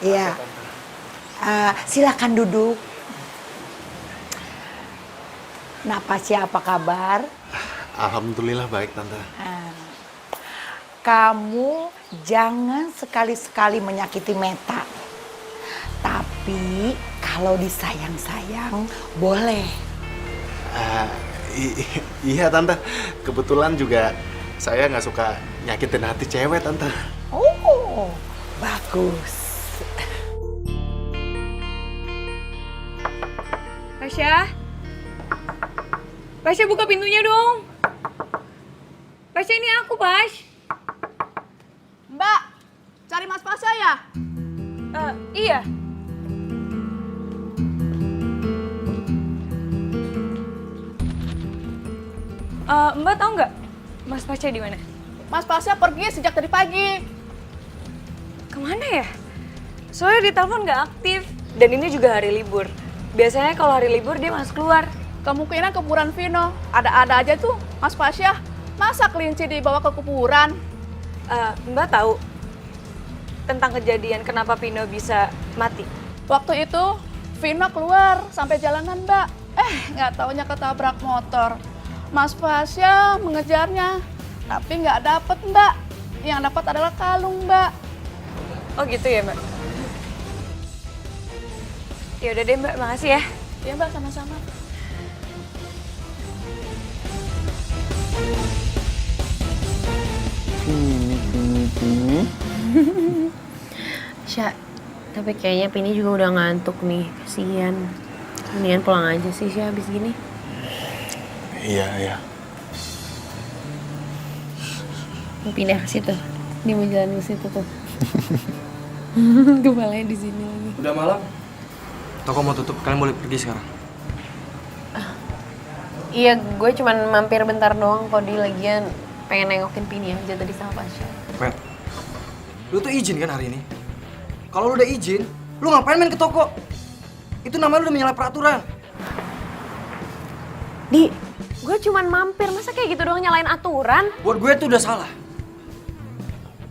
Iya. Silakan duduk. Napa sih apa kabar? Alhamdulillah baik, Tante. Kamu jangan sekali-sekali menyakiti Meta. Tapi kalau disayang-sayang boleh. Iya, Tante. Kebetulan juga saya nggak suka nyakitin hati cewek, Tante. Oh, bagus. Tasya buka pintunya dong. Pasha, ini aku, Pas. Mbak, cari Mas Pasha ya? Iya. Mbak tahu nggak Mas Pasha di mana? Mas Pasha pergi sejak tadi pagi. Kemana ya? Soalnya di telepon nggak aktif. Dan ini juga hari libur. Biasanya kalau hari libur dia masuk keluar. Kemungkinan kuburan Vino. Ada-ada aja tuh Mas Pasha. Masa kelinci dibawa ke kuburan? Mbak tahu tentang kejadian kenapa Pino bisa mati? Waktu itu Vino keluar sampai jalanan, Mbak. Nggak taunya ketabrak motor. Mas Pasha mengejarnya, tapi nggak dapet, Mbak. Yang dapat adalah kalung, Mbak. Oh gitu ya, Mbak? Ya udah deh, Mbak. Makasih ya. Iya, Mbak, sama-sama. Sya, tapi kayaknya Pini juga udah ngantuk nih. Kasian. Mendingan pulang aja sih, Sya, habis gini. Iya. Mau pindah ke situ. Dia mau jalan ke situ tuh. Kepalanya di sini lagi. Udah malam. Toko mau tutup, kalian boleh pergi sekarang. Iya, gue cuman mampir bentar doang kok, di lagian pengen nengokin Pini aja tadi sama Pasha. Matt, lu tuh izin kan hari ini? Kalau lu udah izin, lu ngapain main ke toko? Itu namanya lu udah menyalahi peraturan. Di, gue cuman mampir, masa kayak gitu doang nyalain aturan? Buat gue tuh udah salah.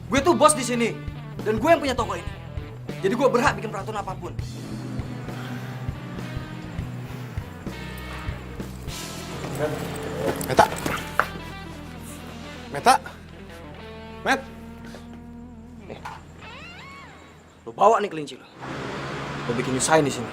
Gue tuh bos di sini dan gue yang punya toko ini. Jadi gue berhak bikin peraturan apapun. Meta. Meta. Met. Lo bawa nih kelinci lo. Lo bikin nyusahin di sini.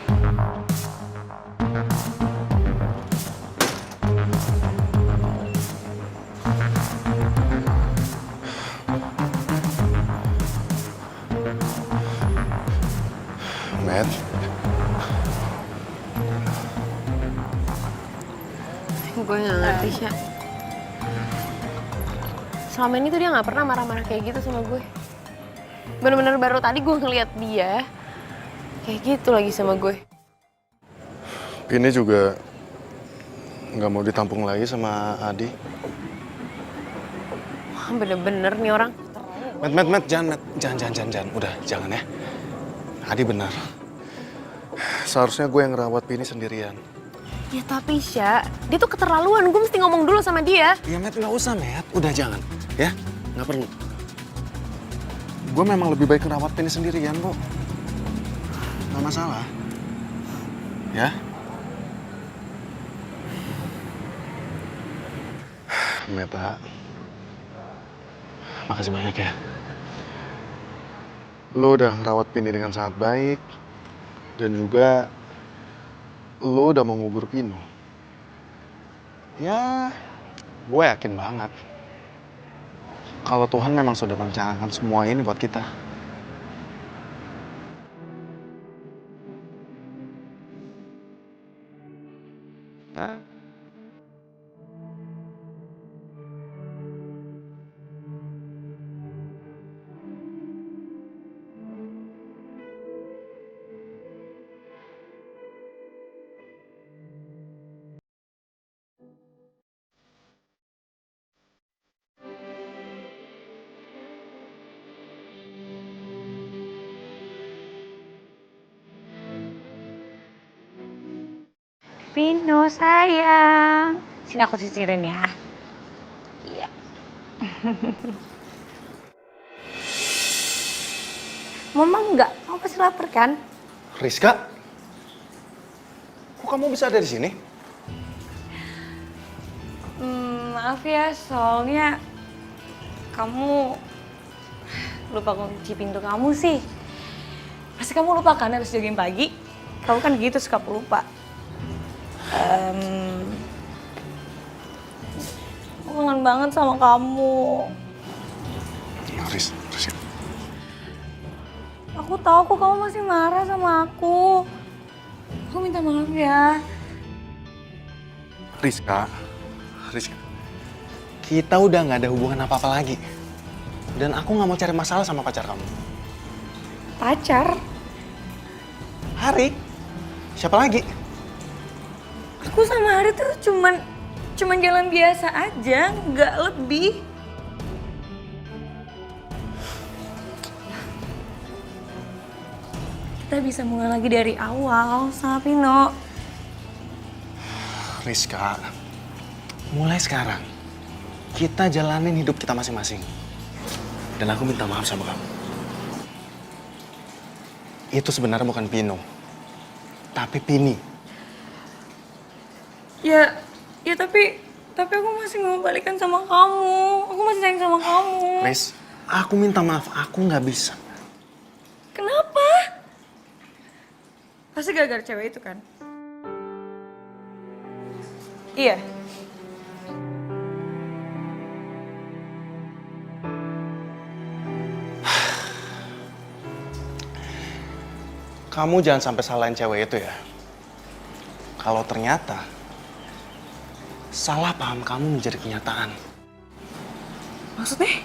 Met. Gue gak ngerti, Sya. Selama ini tuh dia gak pernah marah-marah kayak gitu sama gue. Bener-bener baru tadi gue ngeliat dia kayak gitu lagi sama gue. Ini juga nggak mau ditampung lagi sama Adi. Wah, bener-bener nih orang. Met, jangan. Udah, jangan ya. Adi benar. Seharusnya gue yang ngerawat Pini sendirian. Ya tapi Sya, dia tuh keterlaluan. Gue mesti ngomong dulu sama dia. Ya Met, nggak usah Met. Udah jangan, ya. Nggak perlu. Gue memang lebih baik ngerawat Pini sendirian, Bu. Nggak masalah. Ya. Meta, makasih banyak ya. Lo udah ngerawat Pini dengan sangat baik. Dan juga lo udah mau ngubur Pino. Ya, gue yakin banget kalau Tuhan memang sudah merencanakan semua ini buat kita. Nah. Pino sayang. Sini aku sisirin ya. Iya. Mama enggak, kamu pasti lapar kan? Rizka, kok kamu bisa ada di sini? Maaf ya, soalnya kamu lupa kunci pintu kamu sih. Pasti kamu lupa kan harus jagain pagi? Kamu kan gitu suka lupa. Aku kangen banget sama kamu. Riz. Aku tahu kok kamu masih marah sama aku. Aku minta maaf ya. Rizka, Kita udah nggak ada hubungan apa-apa lagi. Dan aku nggak mau cari masalah sama pacar kamu. Pacar? Hari? Siapa lagi? Aku sama Hari tuh cuman jalan biasa aja, nggak lebih. Kita bisa mulai lagi dari awal sama Pino. Rizka, mulai sekarang kita jalanin hidup kita masing-masing. Dan aku minta maaf sama kamu. Itu sebenarnya bukan Pino, tapi Pini. Ya tapi aku masih mau balikan sama kamu. Aku masih sayang sama kamu. Riz, aku minta maaf, aku nggak bisa. Kenapa? Pasti gara-gara cewek itu kan? Iya. Kamu jangan sampai salahin cewek itu ya. Kalau ternyata salah paham kamu menjadi kenyataan. Maksudnya?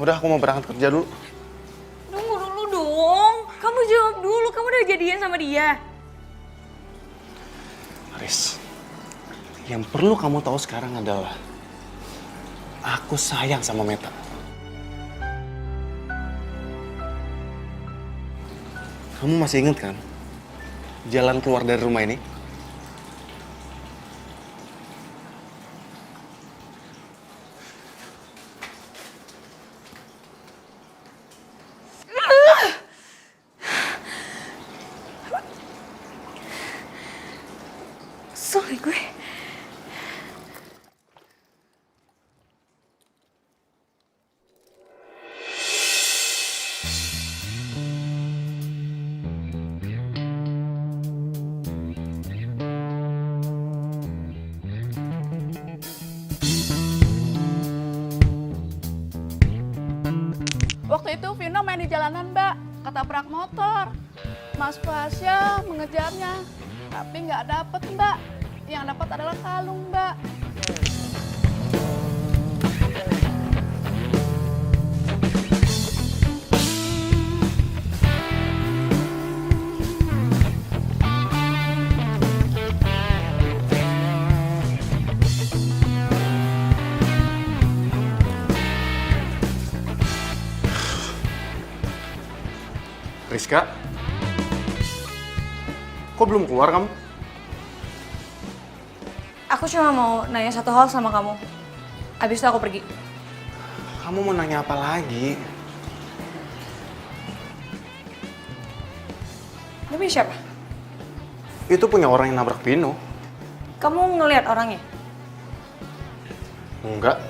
Udah, aku mau berangkat kerja dulu. Tunggu dulu dong. Kamu jawab dulu. Kamu udah jadian sama dia. Riz, yang perlu kamu tahu sekarang adalah aku sayang sama Meta. Kamu masih inget kan jalan keluar dari rumah ini? Sorry gue. Waktu itu Vino main di jalanan, Mbak, ketabrak motor. Mas Fasya mengejarnya, tapi nggak dapet, Mbak. Yang dapat adalah kalung, Mbak. Rizka, kok belum keluar kamu? Aku cuma mau nanya satu hal sama kamu. Abis itu aku pergi. Kamu mau nanya apa lagi? Tapi siapa? Itu punya orang yang nabrak Pino. Kamu ngelihat orangnya? Enggak.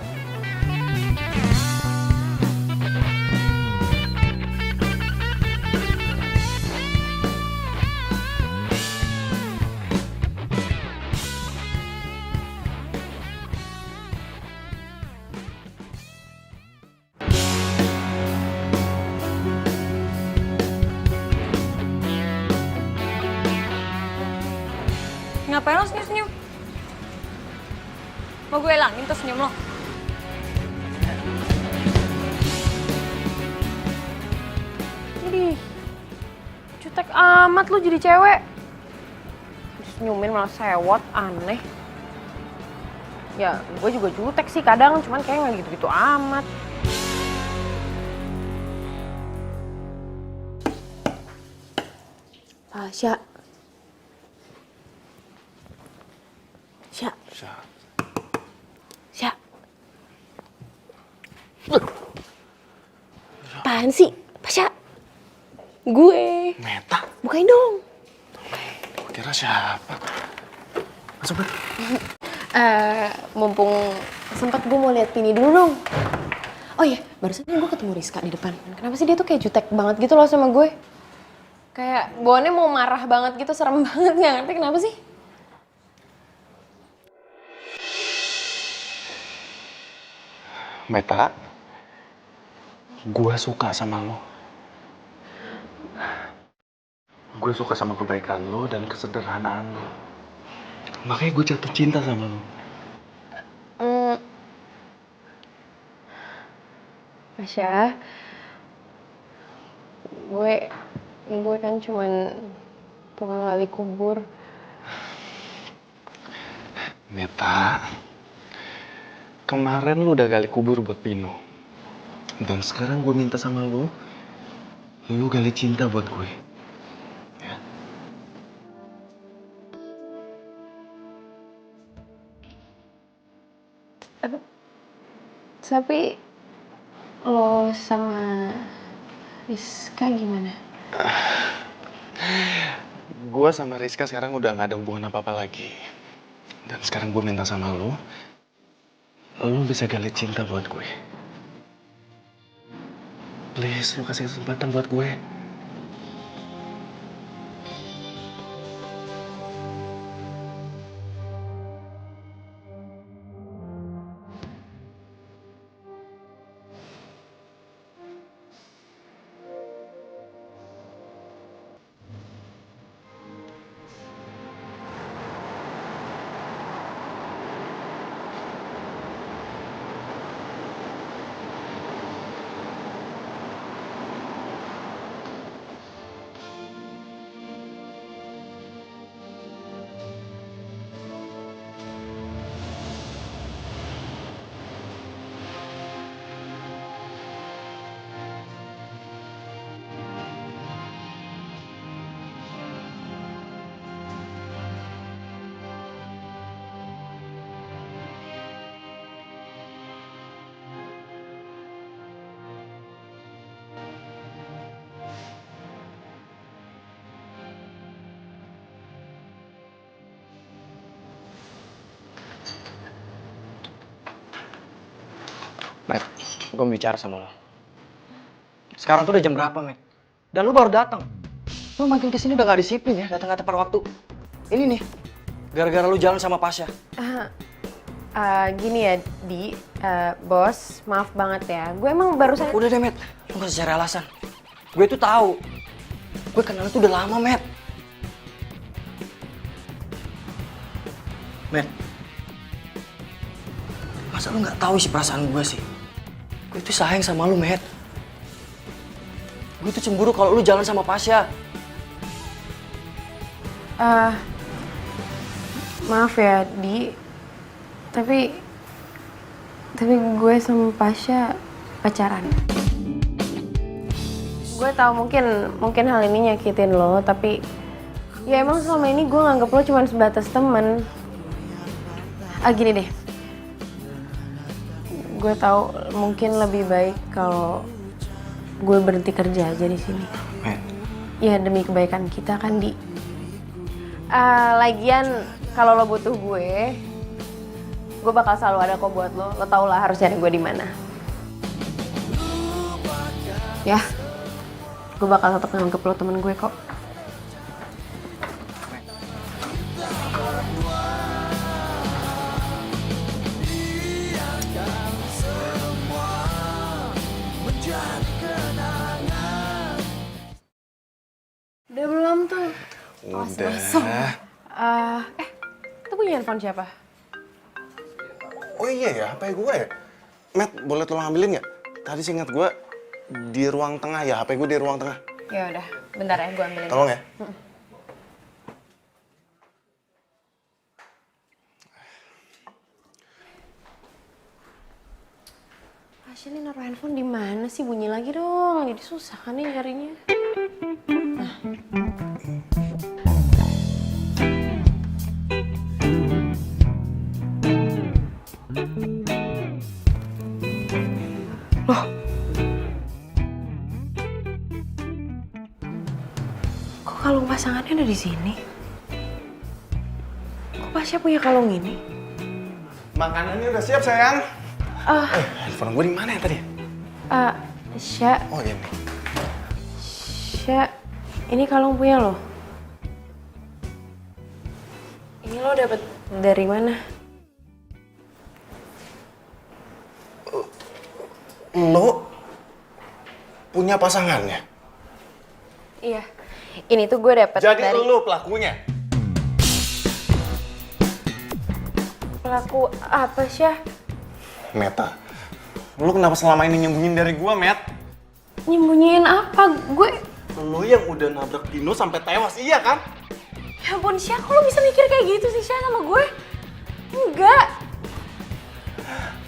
Ngapain lo senyum-senyum? Mau gue hilangin tuh senyum lo? Idih, jutek amat lu jadi cewek. Senyumin malah sewot, aneh. Ya, gue juga jutek sih kadang, cuman kayak nggak gitu-gitu amat. Tasya. Sya. Sya. Apaan sih? Tasya. Gue. Meta? Bukain dong. Gue kira siapa? Masuk, Bet. Mumpung sempat gue mau lihat Pini dulu dong. Oh iya, barusan gue ketemu Rizka di depan. Kenapa sih dia tuh kayak jutek banget gitu loh sama gue? Kayak bawaannya mau marah banget gitu, serem banget, nggak ngerti kenapa sih? Meta, gue suka sama lo. Gue suka sama kebaikan lo dan kesederhanaan lo. Makanya gue jatuh cinta sama lo. Tasya, gue kan cuman tukang gali kubur. Meta, kemarin lu udah gali kubur buat Pino. Dan sekarang gue minta sama lu gali cinta buat gue. Ya. Tapi lo sama Rizka gimana? Gue sama Rizka sekarang udah gak ada hubungan apa-apa lagi. Dan sekarang gue minta sama lu bisa gali cinta buat gue. Please, lu kasih kesempatan buat gue. Matt, gue mau bicara sama lo. Sekarang tuh udah jam berapa, Matt? Dan lu baru datang. Lu makin kesini udah gak disiplin ya, datang gak tepat waktu. Ini nih, gara-gara lu jalan sama Pasha. Gini ya, Di, bos, maaf banget ya. Gue emang barusan... Udah deh, Matt. Lu gak usah cari alasan. Gue tuh tahu. Gue kenal tuh udah lama, Matt. Matt. Masa lu gak tahu sih perasaan gue sih? Gue tuh sayang sama lu, Matt. Gue tuh cemburu kalau lu jalan sama Pasha. Maaf ya, Di. Tapi gue sama Pasha pacaran. Gue tahu mungkin hal ini nyakitin lo, tapi ya emang selama ini gue nganggep lo cuma sebatas temen. Gini deh. Gue tahu mungkin lebih baik kalau gue berhenti kerja aja di sini. Ya demi kebaikan kita kan, Di. Lagian kalau lo butuh gue bakal selalu ada kok buat lo. Lo tau lah harus cari gue di mana. Ya, gue bakal tetap nganggep lo temen gue kok. Udah belum tuh? Udah. Itu punya handphone siapa? Oh iya ya, HP gue ya? Matt, boleh tolong ambilin nggak? Tadi sih ingat gue di ruang tengah ya, HP gue di ruang tengah. Ya udah, bentar ya gue ambilin. Tolong ya. Tasya ini naruh handphone di mana sih? Bunyi lagi dong. Jadi susah kan nih nyarinya. Loh. Kok kalung pasangannya ada di sini? Kok Pasha punya kalung ini? Makanannya udah siap, sayang. Handphone gue di mana ya tadi? Sya. Oh iya nih. Sya, ini kalung punya lo. Ini lo dapet dari mana? Lo punya pasangannya? Iya. Ini tuh gue dapet Jadi dari... lo pelakunya? Pelaku apa, Syah? Meta, Lu kenapa selama ini nyembunyiin dari gua, Matt? Nyembunyiin apa? Gue... Lu yang udah nabrak Pino sampai tewas, iya kan? Ya ampun, Syah, kok lo bisa mikir kayak gitu sih, Syah, sama gue? Enggak.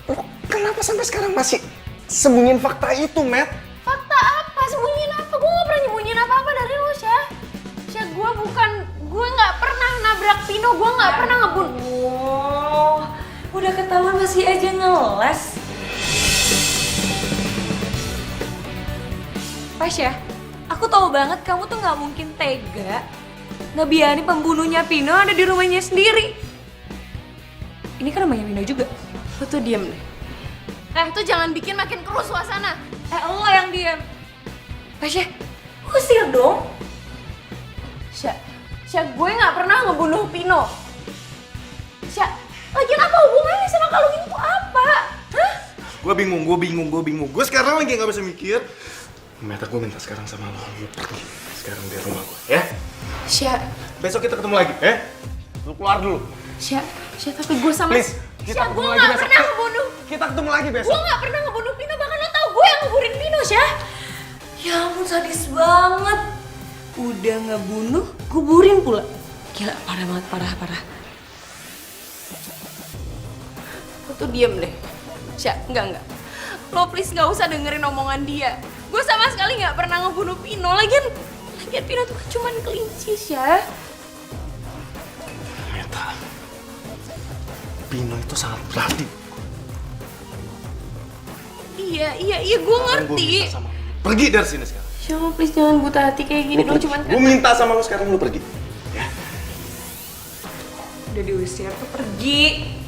Lu kenapa sampai sekarang masih sembunyiin fakta itu, Matt? Fakta apa? Sembunyiin apa? Gue gak pernah nyembunyiin apa-apa dari lo, Syah. Syah, gue gak pernah nabrak Pino, gue gak pernah ngebunuh. Oh, udah ketahuan masih aja ngeles. Pasha, aku tahu banget kamu tuh gak mungkin tega ngebiarin pembunuhnya Pino ada di rumahnya sendiri. Ini kan rumahnya Pino juga. Lo tuh diem deh. Tuh jangan bikin makin keruh suasana. Lo yang diem. Pasha, usir dong. Syah, gue gak pernah ngebunuh Pino. Syah, lagian apa hubungannya sama kalung ini tuh apa? Hah? Gue bingung. Gue sekarang lagi nggak bisa mikir. Meta, gue minta sekarang sama lo pergi sekarang dari rumah gue, ya? Syah, Besok kita ketemu lagi, ya? Lu keluar dulu. Syah, tapi gue sama... Please, kita Syah, gue ketemu lagi gak besok. pernah ngebunuh. Kita ketemu lagi besok. Gue gak pernah ngebunuh Pino, bahkan lo tau gue yang ngebunuhin Pino, Syah. Ya ampun, sadis banget. Udah ngebunuh, kuburin pula. Gila, parah banget, parah. Lo tuh diem deh. Syah, enggak. Lo please gak usah dengerin omongan dia. Gue sama sekali gak pernah ngebunuh Pino. Lagian Pino tuh kan cuman kelinci, Syah. Meta, Pino itu sangat berarti. Iya, gue ngerti. Pergi dari sini sekarang. Syah, please jangan buta hati kayak gini dong, cuman Gue minta sama lo sekarang, lo pergi. Ya? Udah diusir tuh pergi.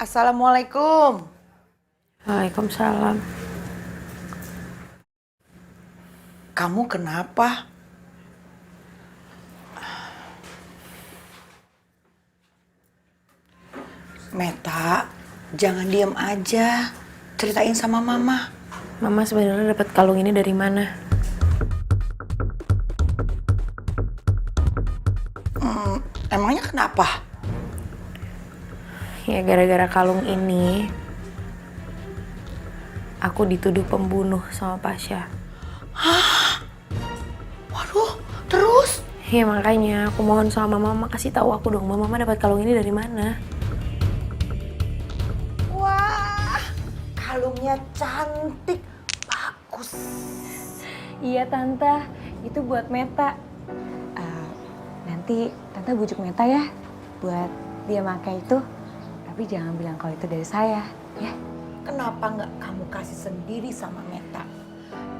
Assalamualaikum. Waalaikumsalam. Kamu kenapa? Meta, jangan diem aja. Ceritain sama mama. Mama sebenarnya dapat kalung ini dari mana? Emangnya kenapa? Ya gara-gara kalung ini aku dituduh pembunuh sama Pasha. Waduh, terus? Ya makanya aku mohon sama mama kasih tahu aku dong, mama dapat kalung ini dari mana? Wah, kalungnya cantik, bagus. Iya Tante, itu buat Meta. Nanti Tante bujuk Meta ya buat dia pakai itu. Tapi jangan bilang kalau itu dari saya, ya. Kenapa nggak kamu kasih sendiri sama Meta?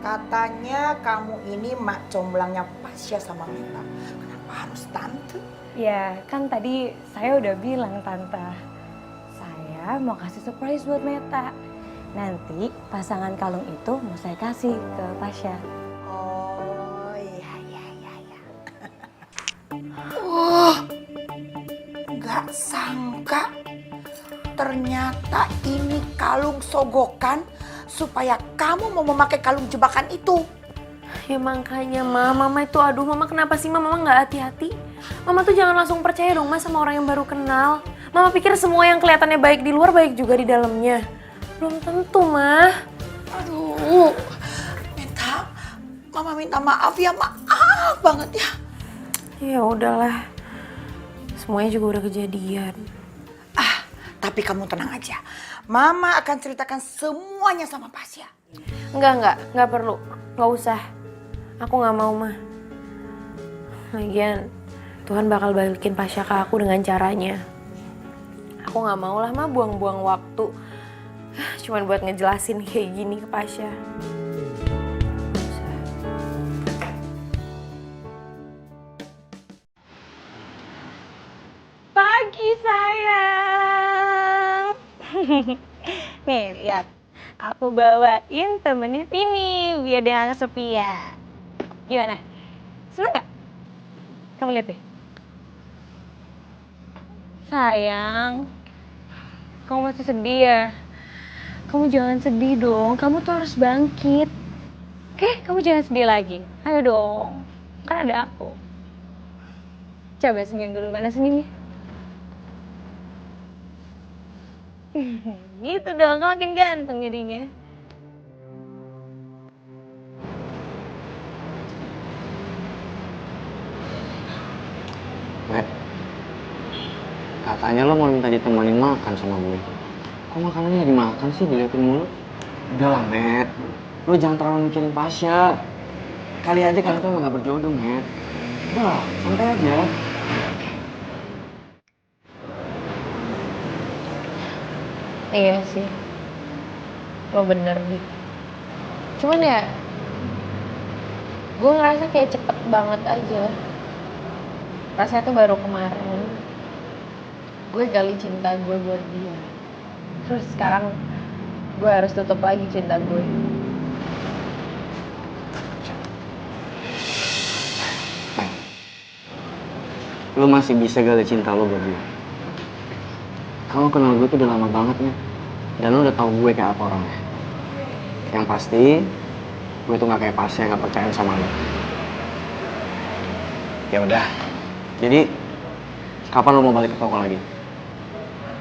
Katanya kamu ini mak comblangnya Pasha sama Meta. Kenapa harus tante? Ya, kan tadi saya udah bilang Tante. Saya mau kasih surprise buat Meta. Nanti pasangan kalung itu mau saya kasih ke Pasha. Oh iya. Nggak sangka ternyata ini kalung sogokan supaya kamu mau memakai kalung jebakan itu. Ya makanya mama itu mama kenapa sih mama nggak hati-hati? Mama tuh jangan langsung percaya dong mas sama orang yang baru kenal. Mama pikir semua yang kelihatannya baik di luar baik juga di dalamnya. Belum tentu mah. Aduh, mama minta maaf ya, maaf banget ya. Ya udahlah, semuanya juga udah kejadian. Tapi kamu tenang aja, mama akan ceritakan semuanya sama Pasha. Enggak perlu, nggak usah. Aku nggak mau mah. Lagian Tuhan bakal balikin Pasha ke aku dengan caranya. Aku nggak mau lah mah buang-buang waktu cuman buat ngejelasin kayak gini ke Pasha. Pagi sayang. Nih lihat, aku bawain temennya Pini biar dia nggak kesepian. Gimana? Seneng nggak? Kamu lihat deh. Sayang, kamu masih sedih ya? Kamu jangan sedih dong, kamu tuh harus bangkit. Oke, kamu jangan sedih lagi. Ayo dong. Kan ada aku. Coba senyum dulu, mana senyumnya? Gitu dong, kamu makin ganteng jadinya. Met, katanya lo mau minta ditemenin makan sama gue. Kok makanannya nggak dimakan sih, diliatin mulu? Udah lah, Met. Lo jangan terlalu mikirin Pasha. Kali aja kalian tuh emang gak berjodoh, Met. Udah lah, santai aja. Iya sih, lo bener gitu. Cuman ya, gue ngerasa kayak cepet banget aja. Rasanya tuh baru kemarin gue gali cinta gue buat dia. Terus sekarang gue harus tutup lagi cinta gue. Lo masih bisa gali cinta lo buat gue. Kalau kenal gue tuh udah lama banget, Met. Dan lo udah tau gue kayak apa orangnya. Yang pasti, gue tuh gak kayak Pasha yang gak percaya sama lo. Ya udah. Jadi, kapan lo mau balik ke toko lagi?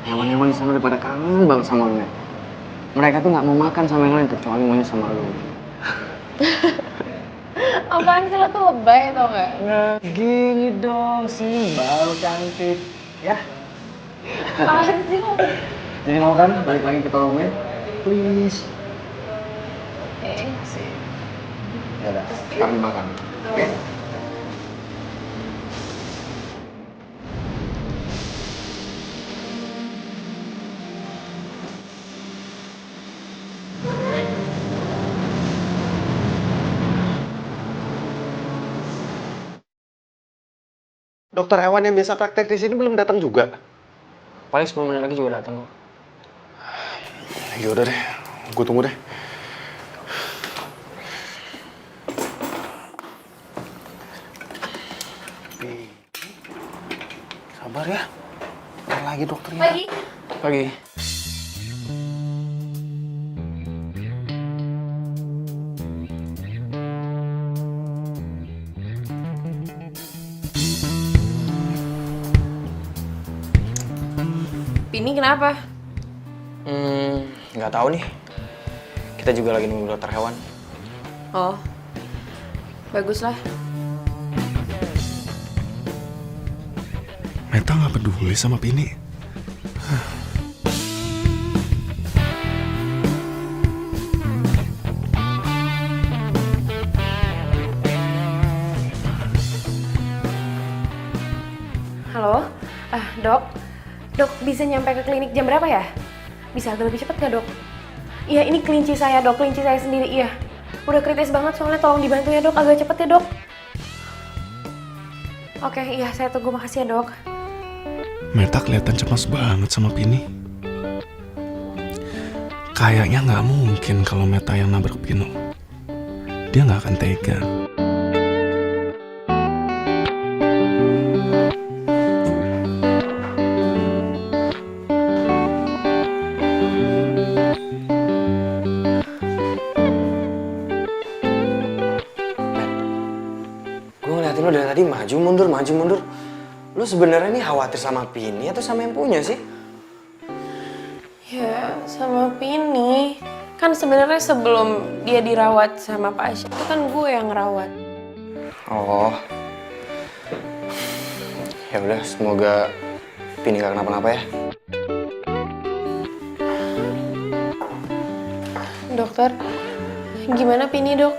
Hewan-hewan di sana udah pada kangen banget sama lo, Met. Mereka tuh gak mau makan sama yang lain kecuali maunya sama lo. Apaan sih, lo tuh lebay tau gak? Nggak gini dong, sih baru cantik. Ya. Apaan sih lo? Jadi mau kan balik lagi ke toko gue? Please. Asik. Ya udah, kami makan. Oke? Dokter hewan yang biasa praktek di sini belum datang juga. Paling 10 menit lagi juga datang kok. Ya udah deh, gue tunggu deh. Sabar ya. Ntar lagi dokternya. Pagi. Pagi. Pini kenapa? Nggak tahu nih. Kita juga lagi nunggu dokter hewan. Oh, baguslah. Meta nggak peduli sama Pini. Halo, dok. Dok, bisa nyampe ke klinik jam berapa ya? Bisa agak lebih cepet nggak, dok? Iya, ini kelinci saya, dok. Kelinci saya sendiri, iya. Udah kritis banget soalnya, tolong dibantu ya, dok. Agak cepet ya, dok. Oke, iya, saya tunggu. Makasih ya, dok. Meta kelihatan cemas banget sama Pini. Kayaknya nggak mungkin kalau Meta yang nabrak Pino. Dia nggak akan tega. Gue ngeliatin lo dari tadi maju mundur. Lo sebenarnya nih khawatir sama Pini atau sama yang punya sih? Ya, sama Pini. Kan sebenarnya sebelum dia dirawat sama Pasha, itu kan gue yang ngerawat. Oh. Ya udah, semoga Pini gak kenapa-napa ya. Dokter, gimana Pini, dok?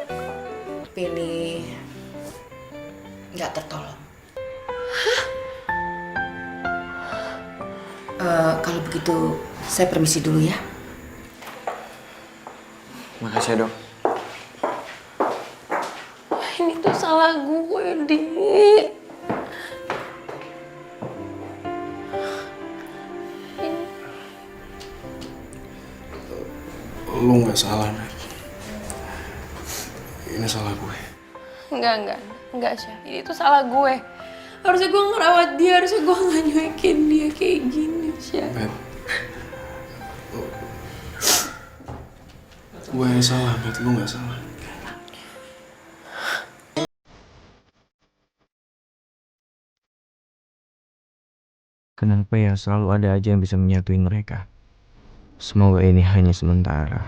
Pini nggak tertolong. Kalau begitu saya permisi dulu ya. Makasih ya, dok. Ini tuh salah gue, Di. Lu nggak salah, Met. Ini salah gue. Enggak, Syah. Ini tuh salah gue. Harusnya gue ngerawat dia, harusnya gue gak nyuekin dia kayak gini, Syah. Met. Gue yang salah, Met. Lu nggak salah. Kenapa ya selalu ada aja yang bisa menyatuin mereka? Semoga ini hanya sementara.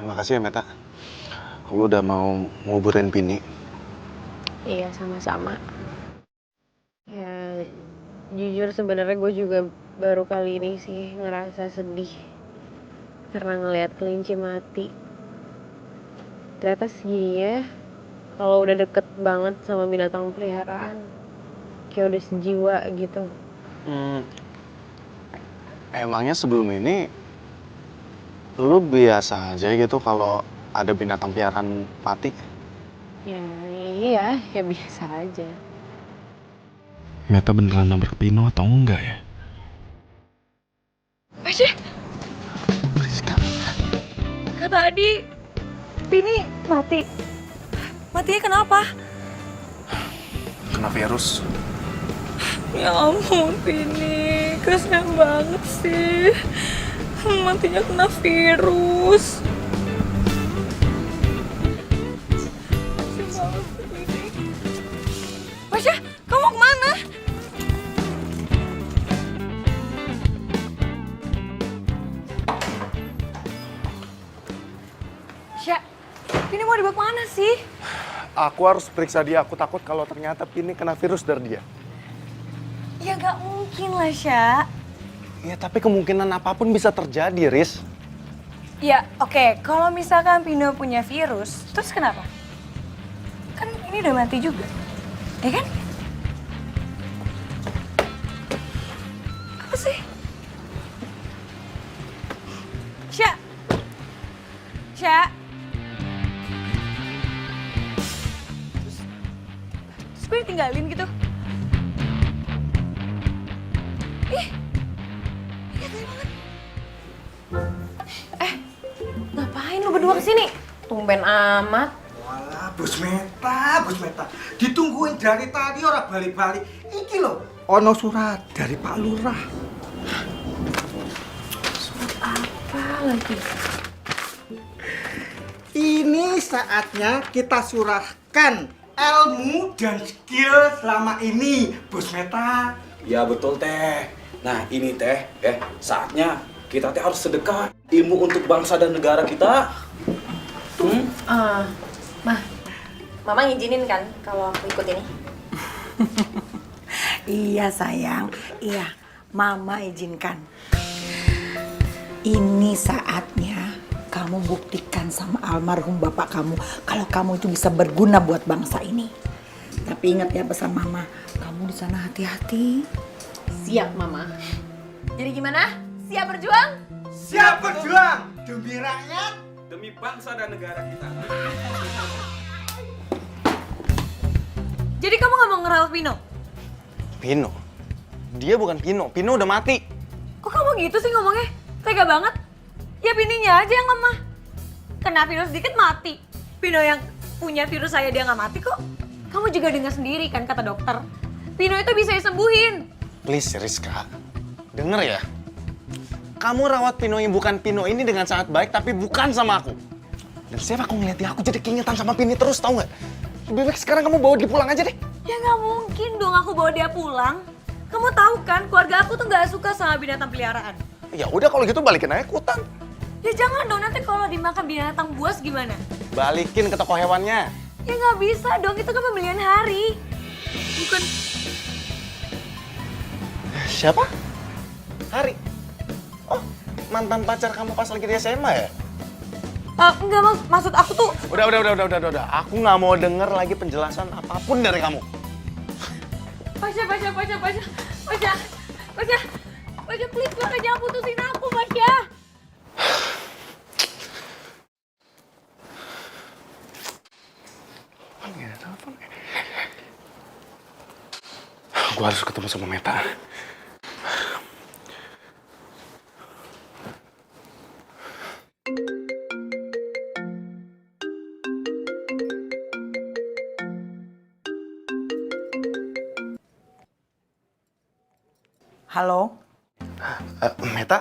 Makasih ya Meta. Lu udah mau nguburin Pini. Iya, sama-sama. Ya, jujur sebenarnya gue juga baru kali ini sih ngerasa sedih karena ngelihat kelinci mati. Ternyata segininya kalau udah deket banget sama binatang peliharaan, kayak udah sejiwa gitu. Emangnya sebelum ini lu biasa aja gitu kalau ada binatang piaraan mati? Ya iya, ya biasa aja. Meta beneran nabrak Pino atau enggak ya? Aja, Rizka. kata Adi, Pini mati. Matinya kenapa? Kena virus. Ya ampun, Pini. Kasian banget sih. Matinya kena virus. Kasian banget sih, Pini. Pasha, kamu mau kemana? Sya, Pini mau dibawa kemana sih? Aku harus periksa dia. Aku takut kalau ternyata Pini kena virus dari dia. Ya gak mungkin lah, Sya. Ya tapi kemungkinan apapun bisa terjadi, Riz. Ya oke, kalau misalkan Pino punya virus, terus kenapa? Kan ini udah mati juga, ya kan? Apa sih? Sya. Terus gue ditinggalin gitu. Ih, gede banget. Ngapain lu berdua kesini? Tumben amat. Walah, Bos Meta. Ditungguin dari tadi orang balik-balik. Iki loh, ono surat dari Pak Lurah. Apa lagi? Ini saatnya kita surahkan ilmu dan skill selama ini, Bos Meta. Ya betul teh. Nah ini teh, saatnya kita teh harus sedekah ilmu untuk bangsa dan negara kita. Mama ngizinin kan kalau aku ikut ini? Iya sayang, iya, Mama izinkan. Ini saatnya kamu buktikan sama almarhum bapak kamu kalau kamu itu bisa berguna buat bangsa ini. Tapi ingat ya pesan Mama, kamu di sana hati-hati. Siap, Mama. Jadi gimana? Siap berjuang? Siap berjuang demi rakyat, Demi bangsa dan negara kita. Jadi kamu gak mau ngerawat Pino? Pino? Dia bukan Pino. Pino udah mati. Kok kamu gitu sih ngomongnya? Tega banget. Ya Pininya aja yang lemah. Kena virus dikit mati. Pino yang punya virus saya dia gak mati kok. Kamu juga dengar sendiri kan kata dokter. Pino itu bisa disembuhin. Please, Rizka. Denger ya. Kamu rawat Pino yang bukan Pino ini dengan sangat baik, tapi bukan sama aku. Dan setiap aku ngeliat dia, aku jadi keingetan sama Pini terus, tau gak? Lebih baik sekarang kamu bawa dia pulang aja deh. Ya gak mungkin dong aku bawa dia pulang. Kamu tahu kan keluarga aku tuh gak suka sama binatang peliharaan. Ya udah kalau gitu balikin aja ke hutan. Ya jangan dong, nanti kalau dimakan binatang buas gimana? Balikin ke toko hewannya. Ya nggak bisa dong, itu kan pembelian hari. Bukan. Siapa? Hari. Oh, mantan pacar kamu pas lagi di SMA ya? Enggak, maksud aku tuh. Udah. Aku nggak mau denger lagi penjelasan apapun dari kamu. Pasha, please Pasha, jangan putusin aku, Pasha. Gue harus ketemu sama Meta. Halo, Meta?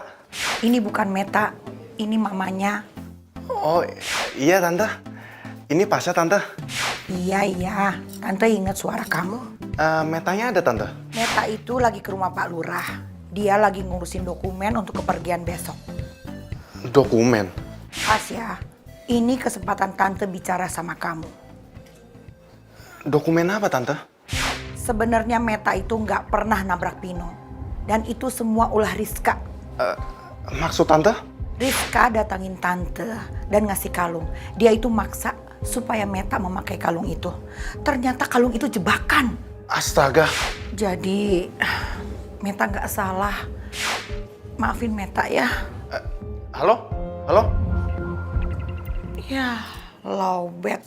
ini bukan Meta, ini mamanya. Oh iya Tante. Ini Pasha, Tante. Iya, Tante ingat suara kamu. Metanya ada, Tante. Meta itu lagi ke rumah Pak Lurah. Dia lagi ngurusin dokumen untuk kepergian besok. Dokumen? Pasha, ini kesempatan Tante bicara sama kamu. Dokumen apa, Tante? Sebenarnya Meta itu nggak pernah nabrak Pino. Dan itu semua ulah Rizka. Maksud Tante? Rizka datangin Tante dan ngasih kalung. Dia itu maksa supaya Meta memakai kalung itu. Ternyata kalung itu jebakan. Astaga. Jadi Meta nggak salah. Maafin Meta ya. Halo? Halo? Ya, lowbat.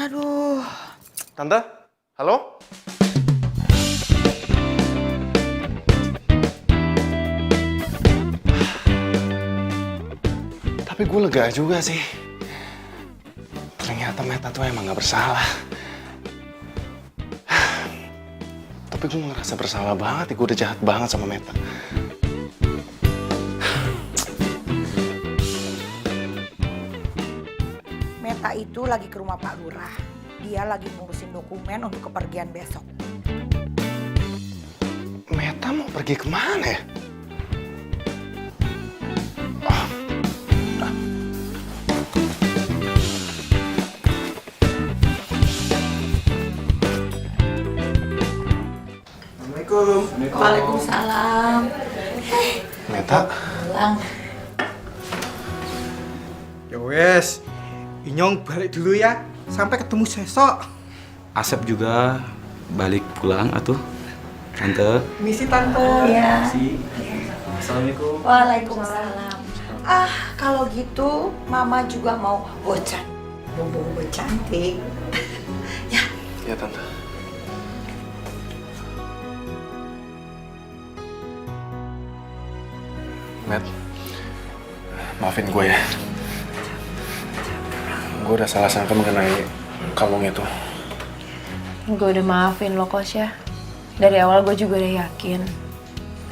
Aduh. Tante? Halo? Tapi gue lega juga sih. Ternyata Meta tuh emang gak bersalah. Tapi gue ngerasa bersalah banget, gue udah jahat banget sama Meta. Meta itu lagi ke rumah Pak Lurah. Dia lagi ngurusin dokumen untuk kepergian besok. Meta mau pergi kemana ya? Assalamualaikum. Waalaikumsalam. Meta? Pulang. Ya wes, Inyong balik dulu ya. Sampai ketemu besok. Asep juga balik pulang atuh. Tante. Misi Tante. Ya. Assalamualaikum. Waalaikumsalam. Kalau gitu Mama juga mau bocan. Bobo cantik. Ya, Tante. Matt, maafin gue ya. Gue udah salah sangka mengenai kalung itu. Gue udah maafin lo, Kosya. Dari awal gue juga udah yakin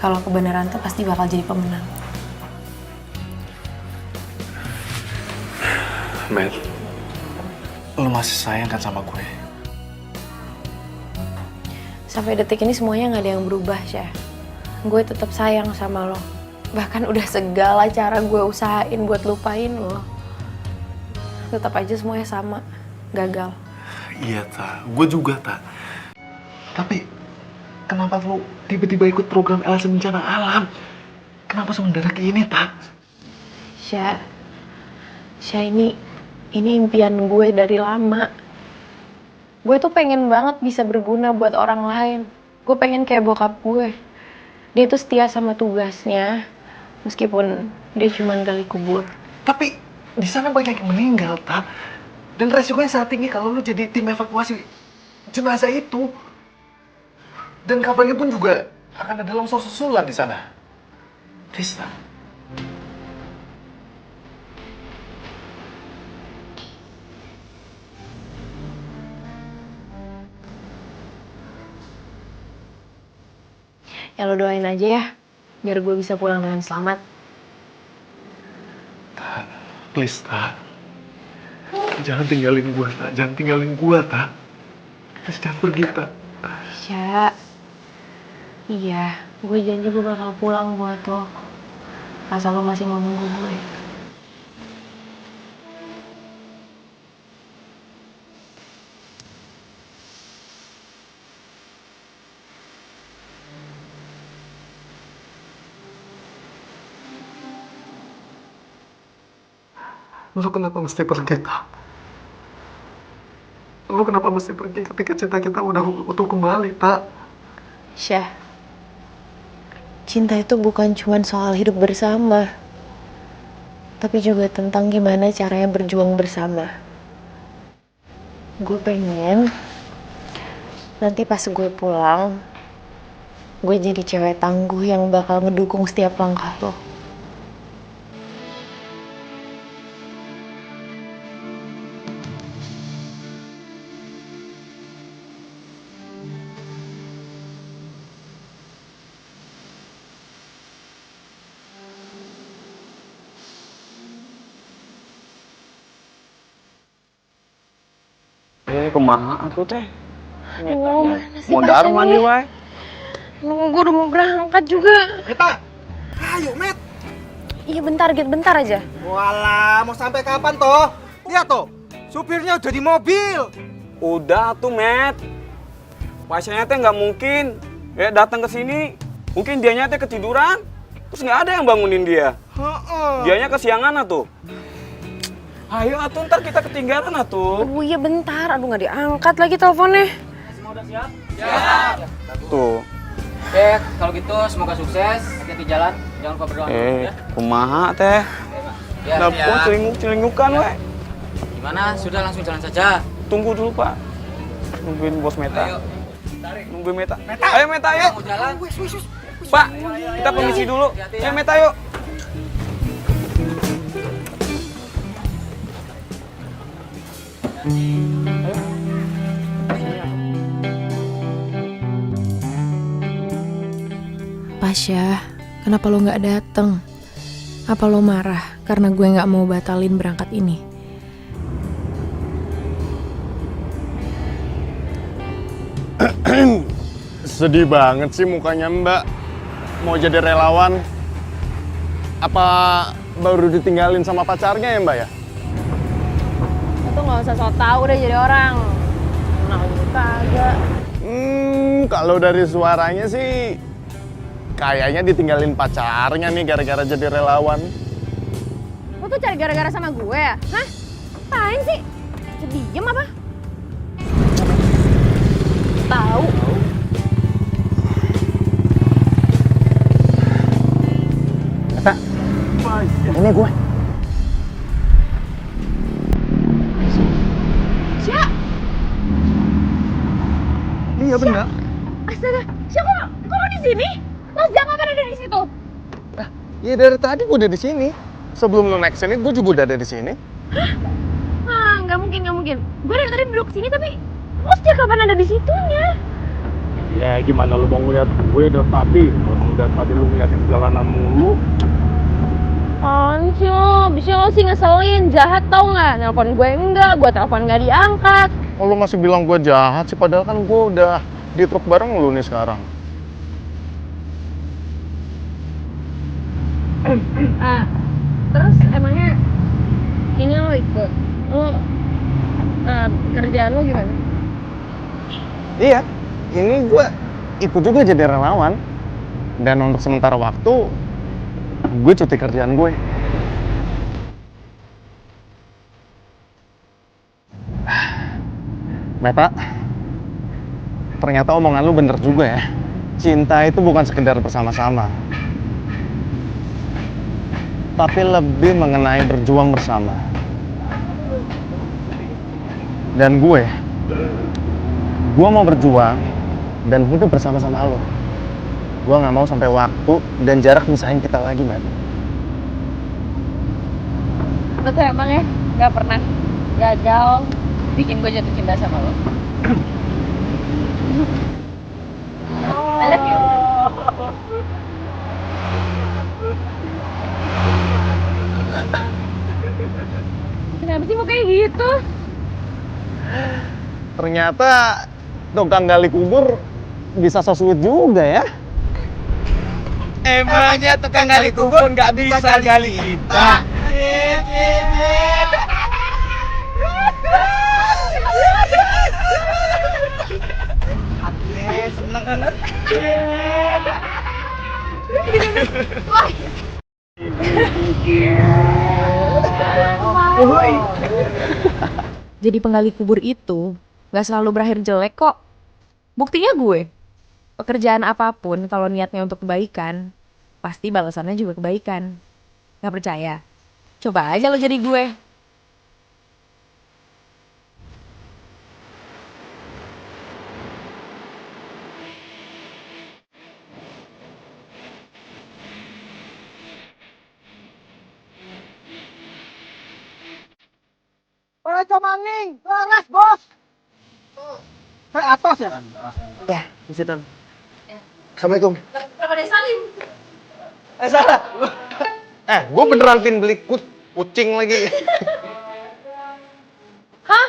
kalau kebenaran tuh pasti bakal jadi pemenang. Matt, lo masih sayang kan sama gue? Sampai detik ini semuanya nggak ada yang berubah, Syah. Gue tetap sayang sama lo. Bahkan udah segala cara gue usahain buat lupain lo. Tetap aja semuanya sama, gagal. Iya, Ta. Gue juga, Ta. Tapi, kenapa lo tiba-tiba ikut program LSM Bencana Alam? Kenapa semendadak ini, Ta? Syah, ini impian gue dari lama. Gue tuh pengen banget bisa berguna buat orang lain. Gue pengen kayak bokap gue. Dia tuh setia sama tugasnya, meskipun dia cuma gali kubur. Tapi, di sana banyak yang meninggal, Ta. Dan resikonya sangat tinggi kalau lu jadi tim evakuasi jenazah itu. Dan kabarnya pun juga akan ada longsor susulan di sana. Rista. Ya lo doain aja ya, biar gue bisa pulang dengan selamat. Ta, please, Ta. Jangan tinggalin gua, Ta. Jangan tinggalin gua, Ta. Please, jangan pergi, Ta. Syah, iya, gue janji gue bakal pulang buat lo. Asal lo masih mau nunggu gue. Lu kenapa mesti pergi, Ta? Lu kenapa mesti pergi ketika cinta kita udah utuh kembali, Ta? Syah, cinta itu bukan cuma soal hidup bersama, tapi juga tentang gimana caranya berjuang bersama. Gue pengen nanti pas gue pulang, gue jadi cewek tangguh yang bakal ngedukung setiap langkah lo. kumaha atuh teh? Mau darman nih wae. Nunggu, gue udah mau berangkat juga. Meta, ayo Met. Iya bentar, Git, bentar aja. Walah, mau sampai kapan toh? Lihat toh, supirnya udah di mobil. Udah tuh, Met. Pasiennya teh nggak mungkin datang ke sini. Mungkin dianya teh ketiduran, terus nggak ada yang bangunin dia. Dianya kesiangan atuh. Ayo atuh, ntar kita ketinggalan atuh. Oh iya bentar, aduh nggak diangkat lagi teleponnya. Semua udah siap? Siap. Tuh. Oke, kalau gitu semoga sukses. Hati-hati jalan. Jangan lupa berdoa ya. Kumaha teh? Ya, Dapur celinguk-celingukan we. Gimana? Sudah langsung jalan saja. Tunggu dulu, Pak. Nungguin bos Meta. Ayo. Nungguin Meta. Ayo Meta, ayo. Mau jalan? Pak, kita permisi dulu. Ayo Meta, yuk. Pasya, kenapa lo nggak dateng? Apa lo marah karena gue nggak mau batalin berangkat ini? Sedih banget sih mukanya Mbak. Mau jadi relawan. Apa baru ditinggalin sama pacarnya ya Mbak ya? Lo tuh nggak usah sok tau deh jadi orang. Kenal juga kagak. Kalau dari suaranya sih kayaknya ditinggalin pacarnya nih gara-gara jadi relawan. Lo tuh cari gara-gara sama gue ya? Hah? Apaan sih? Jadi diem apa? Tahu. Kata, ini gue. Siap. Iya benar. Astaga, siapa? Kok lo di sini? Mas jangan kan ada di situ. Iya dari tadi gue udah di sini. Sebelum lo naik sini, gue juga udah ada di sini. Hah? Ah, nggak mungkin, nggak mungkin. Gue dari tadi duduk sini tapi lo sejak kapan ada di situnya? Ya gimana lo mau ngeliat gue dari tadi? Orang dari tadi lo ngeliatin jalanan mulu. Apaan sih lo? Bisa lo sih ngeselin, jahat tau nggak? Nelpon gue enggak, gue telepon nggak diangkat. Oh, lo masih bilang gue jahat sih, padahal kan gue udah di truk bareng lo nih sekarang. Terus emangnya ini lo ikut? Lo kerjaan lo gimana? Iya, ini gue ikut juga jadi relawan. Dan untuk sementara waktu, gue cuti kerjaan gue. Meta, ternyata omongan lu bener juga ya. Cinta itu bukan sekedar bersama-sama, tapi lebih mengenai berjuang bersama. Dan gue mau berjuang dan hidup bersama-sama lo. Gue nggak mau sampai waktu dan jarak misahin kita lagi, Mat. Lo tuh emang ya nggak pernah gagal bikin gue jatuh cinta sama lo. I love you. Kenapa sih mau kayak gitu? Ternyata tukang gali kubur bisa so sweet juga ya. Emangnya tukang gali kubur nggak bisa gali kita? Seneng banget. Jadi penggali kubur itu gak selalu berakhir jelek kok. Buktinya gue. Pekerjaan apapun kalau niatnya untuk kebaikan, pasti balasannya juga kebaikan. Gak percaya? Coba aja lo jadi gue. Oleh Comaning, laras bos. Atas ya? Ya, di situ. Assalamualaikum. Kenapa dia salim? Salah. Gue beneran pin beli kucing lagi. Hah?